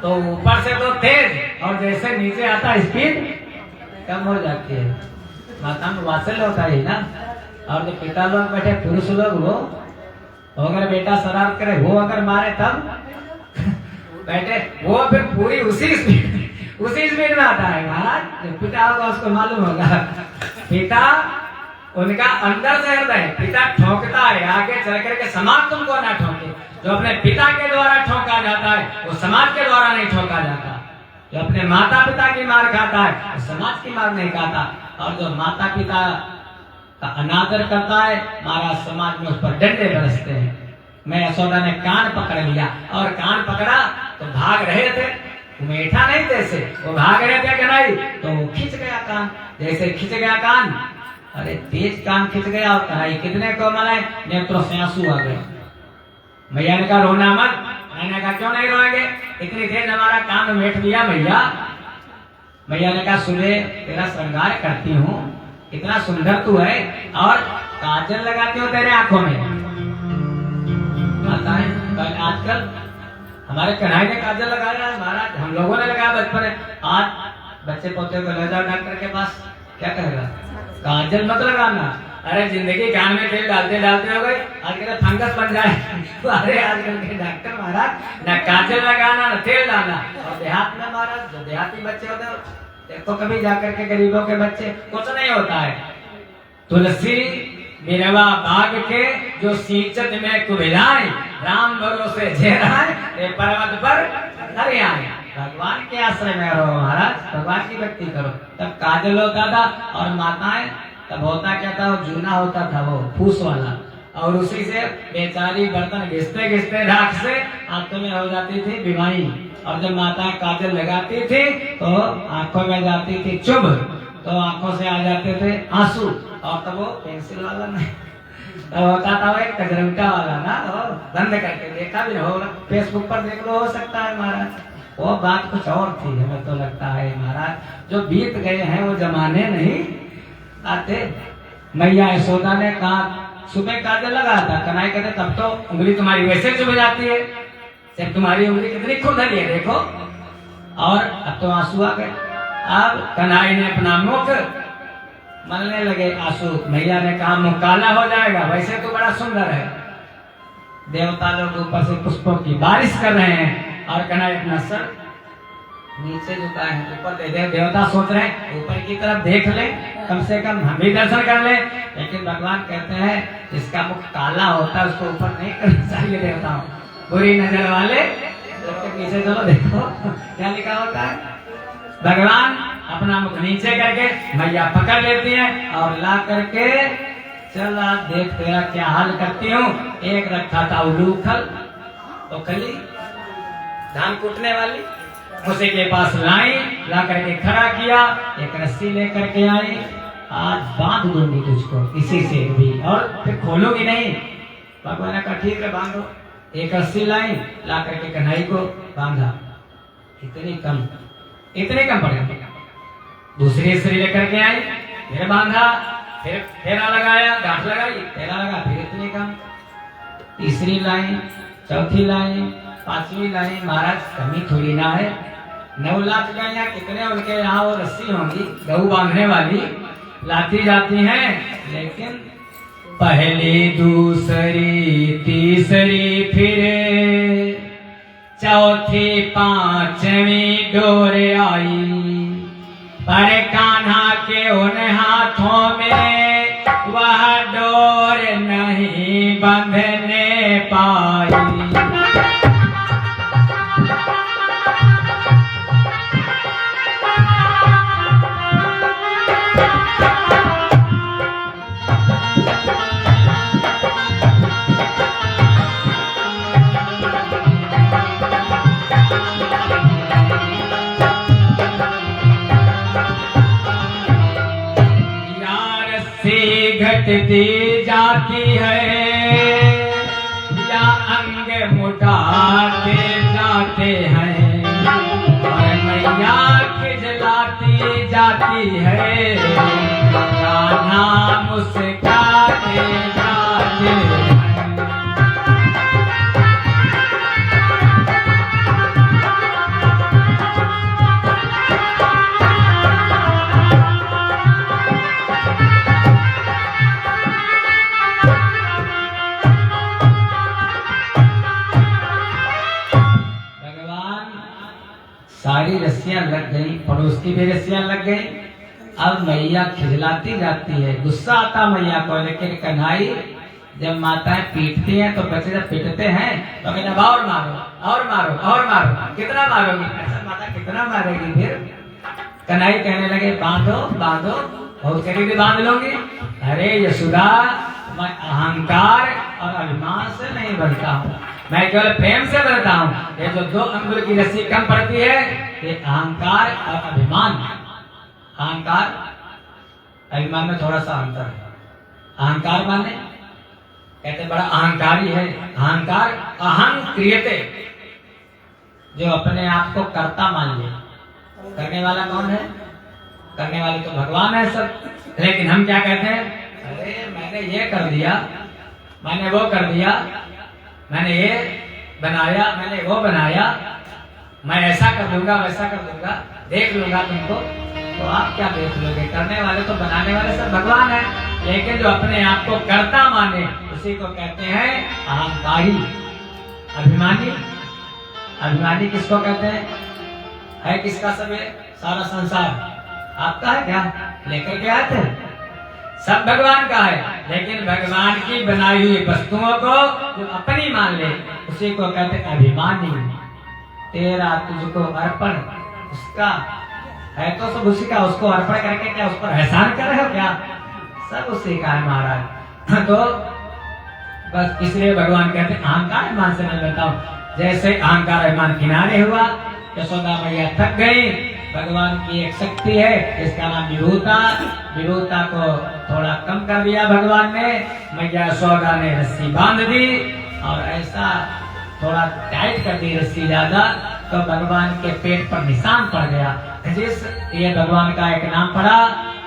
तो ऊपर से तो तेज और जैसे नीचे आता स्पीड कम हो जाती है। माता में वात्सल्य होता है ना। और जो पिता लोग बैठे पुरुष लोग, वो अगर बेटा शरारत करे, वो अगर मारे तब बैठे, वो फिर पूरी उसी स्पीड में आता है। महाराज पिता होगा उसको मालूम होगा, पिता उनका अंदर से हृदय, पिता ठोकता है आगे चल करके समाज तुमको ना ठोके। जो अपने पिता के द्वारा ठोका जाता है वो समाज के द्वारा नहीं ठोका जाता। जो अपने माता पिता की मार खाता है वो समाज की मार नहीं खाता। और जो माता पिता का अनादर करता है, महाराज समाज में उस पर डंडे बरसते हैं। मैं यशोदा ने कान पकड़ लिया, और कान पकड़ा तो भाग रहे थे, मेठा नहीं जैसे वो भाग रहे थे कि नहीं, तो खिंच गया कान। जैसे खिंच गया कान, अरे तेज कान खिंच गया, और कन्हई कितने कोमल है, नेत्रों से आंसू आ गए। मैया ने कहा रोना मत। मैंने कहा क्यों नहीं रोएंगे, इतनी देर हमारा कान मेट दिया भैया। मैया ने कहा सुबह तेरा श्रृंगार करती हूँ, इतना सुंदर तू है, और काजल लगाती हूँ तेरे आंखों में। आता है आजकल हमारे कन्हई ने काजल लगाया है महाराज, हम लोगों ने लगाया बचपन में। आज बच्चे पोते को ले जाओ डॉक्टर के पास, क्या कहेगा? काजल मत लगाना। अरे जिंदगी कान में तेल डालते डालते हो गए, आजकल फंगस बन जाए। अरे आजकल के डॉक्टर महाराज न काजल लगाना न तेल डालना। और देहात में महाराज जो देहाती बच्चे होते हैं, देखो कभी जाकर के गरीबों के बच्चे, कुछ नहीं होता है। तुलसी बिरवा बाग के जो सींचत में कुबिलाए, राम भरोसे झेराए पर्वत पर हरि आए। भगवान के आश्रय में रहो महाराज, भगवान की भक्ति करो। तब काजल होता था, और माताएं तब होता क्या था, वो जूना होता था, वो फूस वाला, और उसी से बेचारी बर्तन घिसते घिसते राख से आंखों में हो जाती थी बीमारी। और जब माताएं काजल लगाती थी तो आंखों में जाती थी चुभ, तो आंखों से आ जाते थे आंसू। और तब वो पेंसिल वाला नहीं, तब होता था वो एक कजरंटा वाला ना, बंद करके देखा भी हो, फेसबुक पर देख लो, हो सकता है महाराज। वो बात कुछ और थी, हमें तो लगता है महाराज जो बीत गए हैं वो जमाने नहीं आते। मैया यशोदा ने कहा सुबह काजल लगा था, कन्हई कहते तब तो उंगली तुम्हारी वैसे चुभ जाती है, सिर्फ तुम्हारी उंगली कितनी खुरदरी है देखो। और अब तो आंसू आ गए। अब कन्हई ने अपना मुख मलने लगे आंसू। मैया ने कहा मुख काला हो जाएगा, वैसे तो बड़ा सुंदर है। देवता लोग ऊपर से पुष्पों की बारिश कर रहे हैं और कन्हई अपना सर नीचे झुकाए हैं, ऊपर दे दे। देवता सोच रहे हैं ऊपर की तरफ देख ले, कम से कम हम भी दर्शन कर ले। लेकिन भगवान कहते हैं जिसका मुख काला होता है उसको ऊपर नहीं करना चाहिए। देवताओं बुरी नजर वाले उसके पीछे चलो, देखो क्या लिखा होता है। भगवान अपना मुख नीचे करके मैया पकड़ लेती है और ला करके चला देख तेरा क्या हाल करती हूँ। एक रखा था उलूखल, तो कली धान कूटने वाली, उसी के पास लाई, ला करके खड़ा किया। एक रस्सी लेकर के आई, आज बांध दूंगी तुझको इसी से भी, और फिर खोलूंगी नहीं। भगवान ने कहा ठीक है बांधो। एक रस्सी लाई, ला करके कन्हई को बांधा। इतनी कम पड़ेगा। दूसरी रस्सी लेकर के आई, फिर बांधा, फिर फेरा लगाया, गांठ लगाई, फेरा लगा, फिर इतनी कम। तीसरी लाइन, चौथी लाइन, पांचवी लाइन। महाराज कमी थोड़ी ना है, 9 लाख गायें कितने उनके यहाँ वो रस्सी होंगी गऊ बांधने वाली, लाती जाती हैं। लेकिन पहली दूसरी तीसरी फिर चौथी पांचवी डोर आई, पर कान्हा के उन हाथों में वह डोर नहीं बंधने पाई। घटती जाती है या अंग मुटाते जाते हैं, और मैया खिजलाती जाती है, कान्हा मुस्कुराते जाते हैं। सारी रस्सियां लग गई, पड़ोस की भी रस्सियां लग गई। अब मैया खिजलाती जाती है, गुस्सा आता मैया को। लेकिन कन्हई जब माताएं पीटती हैं तो बच्चे जब पीटते हैं तो कहते हैं और मारो और मारो और मारो, कितना मारोगी? ऐसा माता कितना मारेगी? फिर कन्हई कहने लगे बांधो बांधो, बहुत करीबी बांध लूंगी। अरे यशोदा, मैं अहंकार और अभिमान से नहीं बनता हूँ, मैं केवल प्रेम से बनता हूँ। ये जो 2 अंगुल की रस्सी कम पड़ती है ये अहंकार और अभिमान। अहंकार अभिमान में थोड़ा सा अंतर है। अहंकार माने कहते बड़ा अहंकारी है। अहंकार अहं क्रियते, जो अपने आप को कर्ता मान ले। करने वाला कौन है? करने वाले तो भगवान है सब। लेकिन हम क्या कहते हैं? अरे मैंने ये कर दिया, मैंने वो कर दिया, मैंने ये बनाया, मैंने वो बनाया, मैं ऐसा कर दूंगा वैसा कर दूंगा, देख लूंगा तुमको। तो आप क्या देख लोगे? करने वाले तो बनाने वाले सब भगवान है। लेकिन जो अपने आप को कर्ता माने उसी को कहते हैं अहंकारी। अभिमानी, अभिमानी किसको कहते हैं? है किसका सब है? सारा संसार आपका है क्या? लेकर के आते हैं, सब भगवान का है। लेकिन भगवान की बनाई हुई वस्तुओं को जो अपनी मान ले उसी को कहते अभिमानी। तेरा तुझको अर्पण, उसका है तो सब उसी का, उसको अर्पण करके क्या उस पर एहसान कर रहे हो क्या? सब उसी का है महाराज। तो बस इसलिए भगवान कहते अहंकार अभिमान से मैं बताऊं। जैसे अहंकार अभिमान किनारे हुआ, यशोदा मैया थक गई। भगवान की एक शक्ति है इसका नाम विभूता। विभूता को थोड़ा कम कर दिया भगवान ने। मैया यशोदा ने रस्सी बांध दी और ऐसा थोड़ा टाइट कर दी रस्सी ज्यादा, तो भगवान के पेट पर निशान पड़ गया। जिस ये भगवान का एक नाम पड़ा,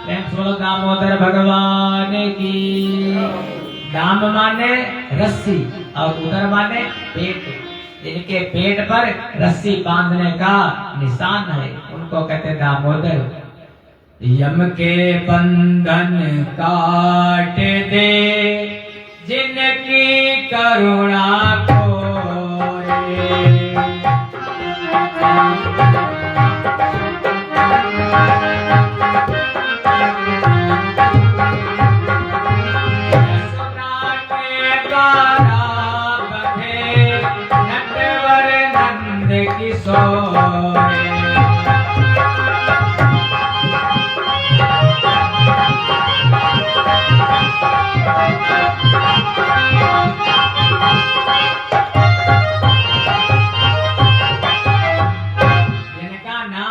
दामोदर भगवान की। दाम माने रस्सी और उदर माने पेट। इनके पेट पर रस्सी बांधने का निशान है। उनको कहते दामोदर। यम के बंधन काट दे जिनकी करुणा खोए। यशोदा के द्वारा बंधे नटवर नंद किशोर।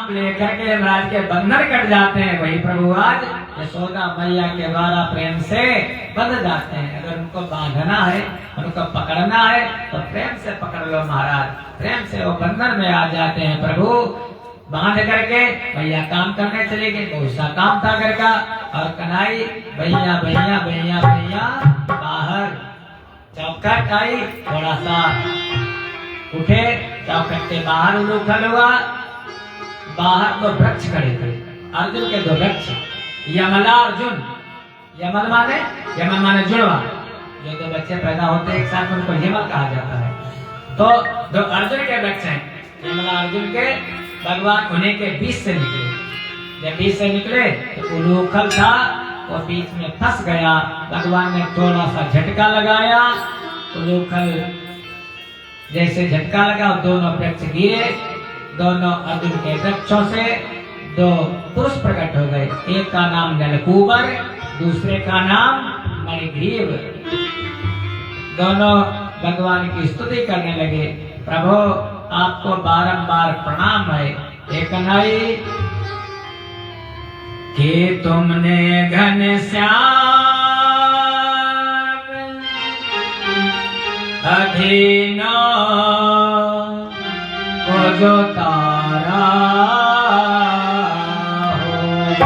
लेकर के यमराज के बंधन कट जाते हैं, वही प्रभु आज यशोदा मैया के द्वारा प्रेम से बंध जाते हैं। अगर उनको बांधना है, उनको पकड़ना है तो प्रेम से पकड़ लो महाराज, प्रेम से वो बंधन में आ जाते हैं। प्रभु बांध करके भैया काम करने चले गए, बहुत सा काम था घर का, और कन्हई भैया भैया भैया भैया बाहर चौखट आई, थोड़ा सा उठे, चौखट के बाहर उलूखल हुआ। बाहर दो वृक्ष खड़े थे, अर्जुन के दो वृक्ष, यमला अर्जुन। यमल माने जुड़वा, जो दो बच्चे पैदा होते हैं एक साथ उनको यमल कहा जाता है। तो दो अर्जुन के वृक्ष हैं, यमला अर्जुन के, भगवान उन्हीं के बीच से निकले। जब बीच से निकले तो उलूखल था, वो बीच में फंस गया। भगवान ने थोड़ा सा झटका लगाया, उलूखल जैसे झटका लगा, दोनों वृक्ष गिरे। दोनों अर्जुन के वृक्षों से दो पुरुष प्रकट हो गए, एक का नाम नलकूबर, दूसरे का नाम मणिग्रीव। दोनों भगवान की स्तुति करने लगे। प्रभु आपको बारंबार प्रणाम है, एक कन्हई कि तुमने घनश्याम अधीना को जो तारा होगा।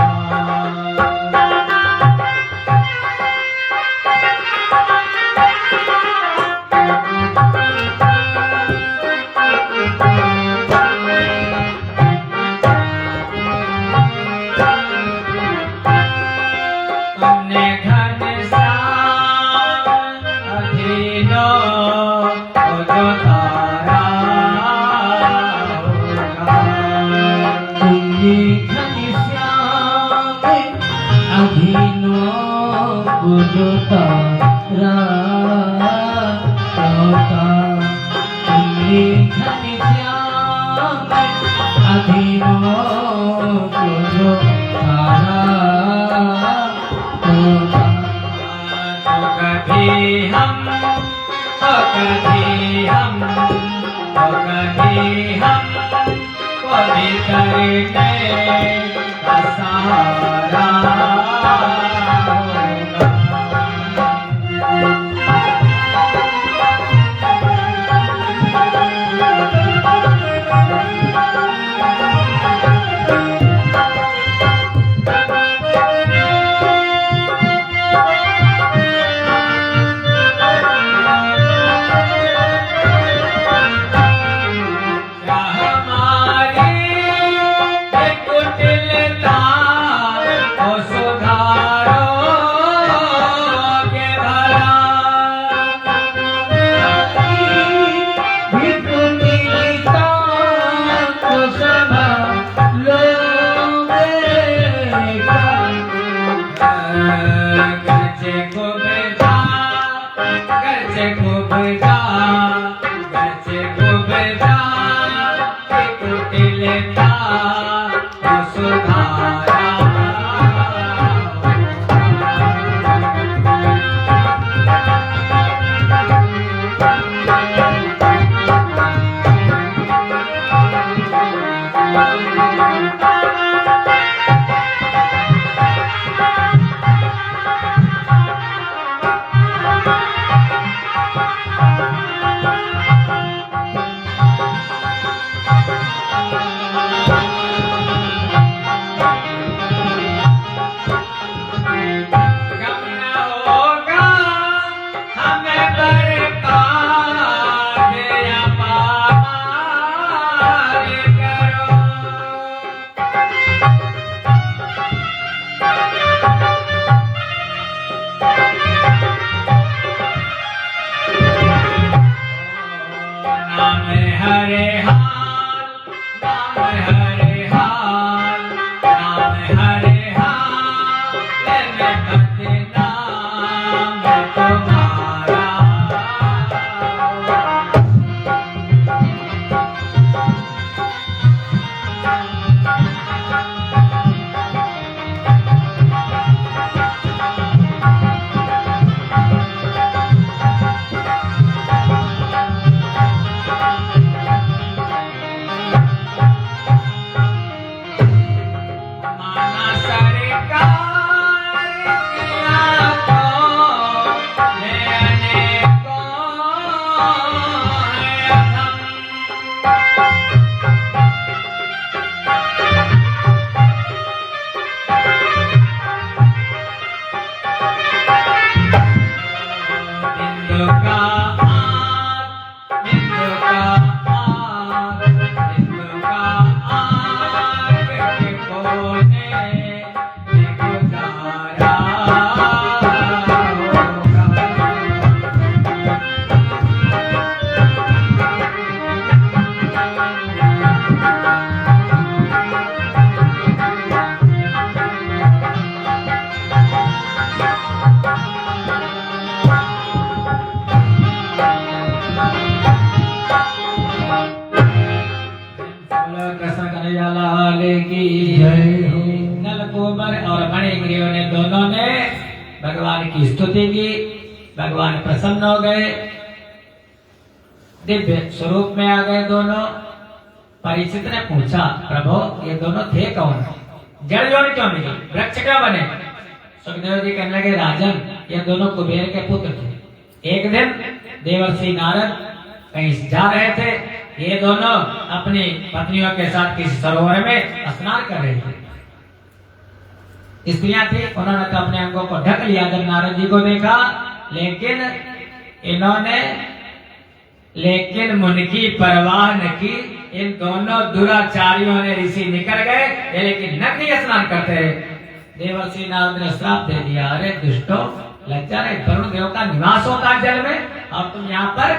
तुमने घनश्याम अधीना को जो तारा हरे हाल, राम हरे हाल, राम हरे हाल, मैं भक्ति नाम तुम्हारा। माना सरकार किया तो लेने को अधम, बिंदु का आग, बिंदु का आग, बिंदु का आग के कोने में गुजारा होगा। कृष्ण कन्हैया लाल की जय हो। नलकुबर और मणिग्रीव ने दोनों ने भगवान की स्तुति की। भगवान प्रसन्न हो गए, दिव्य स्वरूप में आ गए दोनों। परीक्षित ने पूछा, प्रभु ये दोनों थे कौन, जड़ जोड़ क्यों मिली, वृक्ष क्यों बने? सुखदेव जी कहने लगे, राजन ये दोनों कुबेर के पुत्र थे। एक दिन देवर्षि नारद कहीं जा रहे थे, ये दोनों अपनी पत्नियों के साथ किसी सरोवर में स्नान कर रहे थे। स्त्रियां थी, उन्होंने तो अपने अंगों को ढक लिया जब नारद जी को देखा, लेकिन मुनि की परवाह न की। इन दोनों दुराचारियों ने ऋषि निकल गए, ये लेकिन नग्न स्नान करते हैं। देवर्षि नारद ने श्राप दे दिया, अरे दुष्टो, लज्जा नहीं, वरुण देव का निवास होता है जल में और तुम यहाँ पर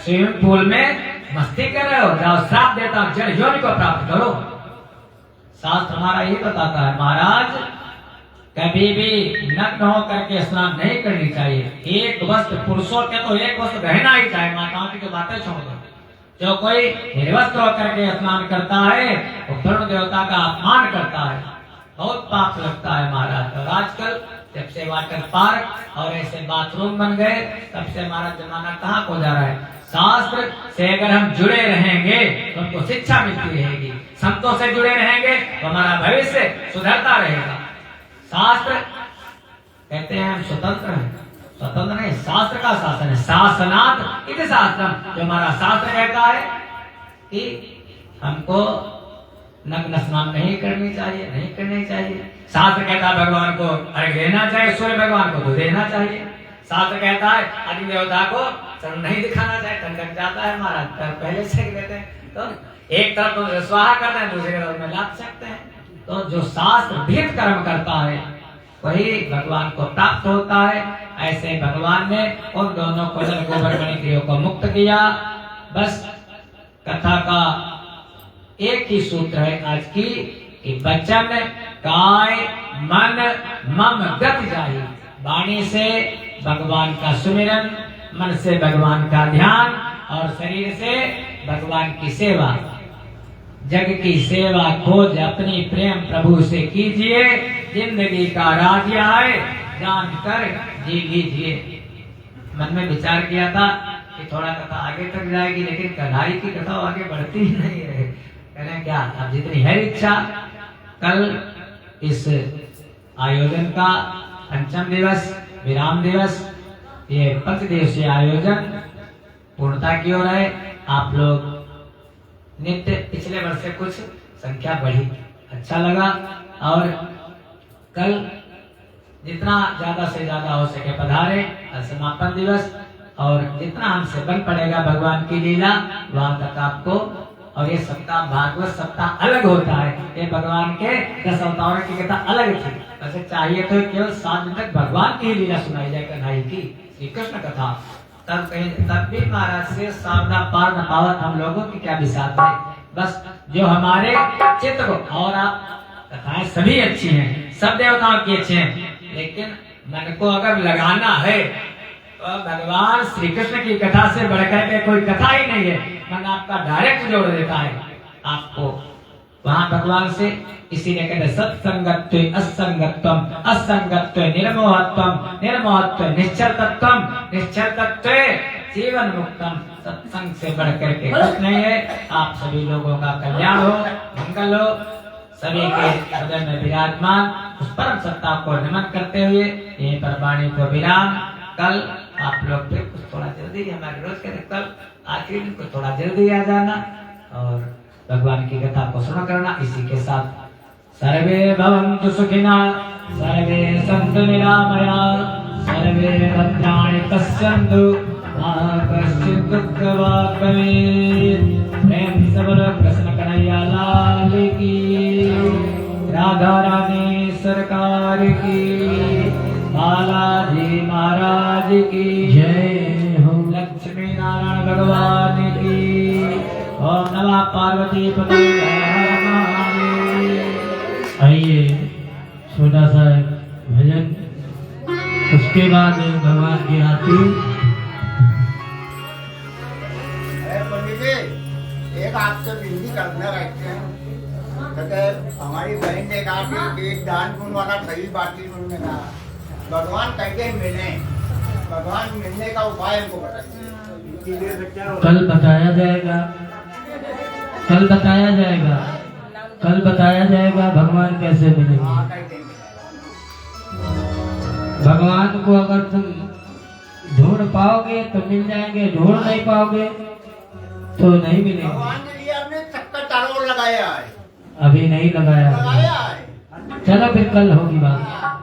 स्विमिंग पूल में मस्ती कर रहे हो। जाओ श्राप देता हूं, जल योनि को प्राप्त करो। शास्त्र हमारा ये बताता है महाराज, कभी भी नग्न होकर के स्नान नहीं करनी चाहिए। एक वस्त्र, पुरुषों के तो एक वस्त्र रहना ही चाहिए, माताओं की तो बातें छोड़ दो। जो कोई निर्वस्त्र होकर के स्नान करता है वो वरुण देवता का अपमान करता है, बहुत पाप लगता है महाराज। और आजकल जब से वाटर पार्क और ऐसे बाथरूम बन गए, तब से हमारा जमाना कहाँ को जा रहा है। शास्त्र से अगर हम जुड़े रहेंगे तो हमको शिक्षा मिलती रहेगी, संतों से जुड़े रहेंगे तो हमारा भविष्य सुधरता रहेगा। शास्त्र कहते हैं हम स्वतंत्र हैं, स्वतंत्र नहीं, शास्त्र का शासन है। शासनात् इति शास्त्रम, जो हमारा शास्त्र कहता है कि हमको नग्न स्नान नहीं करनी चाहिए, नहीं करनी चाहिए। शास्त्र कहता है भगवान को अर्घ्य देना चाहिए, सूर्य भगवान को दूध देना चाहिए। शास्त्र कहता है अग्नि देवता को चरण नहीं दिखाना चाहिए, ठंडक जाता है महाराज, पहले से देते हैं। तो एक तरफ तो स्वाहा करते हैं, दूसरी तरफ में लाभ सकते हैं। तो जो शास्त्र विहित कर्म करता है वही भगवान को प्राप्त होता है। ऐसे भगवान ने उन दोनों को गोबर मणिग्रीव को मुक्त किया। बस कथा का एक ही सूत्र है आज की, कि वचन काय मन मम गति जाहि। वाणी से भगवान का सुमिरन, मन से भगवान का ध्यान और शरीर से भगवान की सेवा। जग की सेवा खोज अपनी प्रेम प्रभु से कीजिए, जिंदगी का राज है जान कर जी लीजिए। मन में विचार किया था कि थोड़ा कथा आगे तक जाएगी, लेकिन कढ़ाई की कथा आगे बढ़ती ही नहीं है। कह रहे क्या, अब जितनी है इच्छा। कल इस आयोजन का पंचम दिवस, विराम दिवस, ये 5 दिवसीय आयोजन पूर्णता की ओर है। आप लोग नित्य पिछले वर्ष से कुछ संख्या बढ़ी, अच्छा लगा। और कल जितना ज्यादा से ज्यादा हो सके पधारे। समापन दिवस और जितना हमसे बन पड़ेगा भगवान की लीला वहां तक आपको। और ये सप्ताह भागवत सप्ताह अलग होता है, ये भगवान के 10 अवतारों की कथा अलग थी। वैसे चाहिए तो केवल 7 दिन तक भगवान की लीला सुनाई जाए, कन्हैया की श्री कृष्ण कथा। तब भी महाराज से सामना पार न पावत हम लोगों की क्या विसात है। बस जो हमारे चित्त को, और आप कथाएं सभी अच्छी हैं, सब देवताओं की अच्छी हैं, लेकिन मन को अगर लगाना है तो भगवान श्री कृष्ण की कथा से बढ़कर के कोई कथा ही नहीं है। मन आपका डायरेक्ट जोड़ देता है आपको वहां भगवान से। इसीलिए कहते सत्संगत्व असंगत्वम, असंगत्व निर्मोहत्वम, निर्मोहत्व निश्चलतत्वम, निश्चलतत्व जीवन मुक्तम। सत्संग से बढ़कर के कुछ नहीं है। आप सभी लोगों का कल्याण हो, मंगल हो, सभी के हृदय में विराजमान उस परम सत्ता को नमन करते हुए ये पर वाणी को विराम। कल आप लोग फिर कुछ थोड़ा जल्दी, हमारे रोज कहते कल आखिरी दिन को थोड़ा जल्दी आ जाना और भगवान की कथा को सुना करना। इसी के साथ सर्वे भवन्तु सुखिनः, सर्वे सन्तु निरामया, सर्वे भद्राणि पश्यन्तु मा कश्चित् दुःखभाग् भवेत्। प्रेम से बोलो कृष्ण कन्हैया लाल की, राधा रानी सरकार की, बालाजी महाराज की जय हो। लक्ष्मी नारायण भगवान की। ओम नमः पार्वती पते। आइए छोटा सा भजन, उसके बाद भगवान की आरती। पंडित जी, एक आपसे विनती करना रहते हैं। हमारी बहन ने कहा कि एक दान पुण्य वाला सही बात उन्होंने कहा भगवान कैसे मिले, भगवान मिलने का उपाय हमको बताइए। कल बताया जाएगा, कल बताया जाएगा, कल बताया जाएगा भगवान कैसे मिलेंगे। भगवान को अगर तुम ढूंढ पाओगे तो मिल जाएंगे, ढूंढ नहीं पाओगे तो नहीं मिलेंगे। भगवान के लिए हमने चक्कर चारों ओर लगाया है, अभी नहीं लगाया लगाया है। चलो फिर कल होगी बात।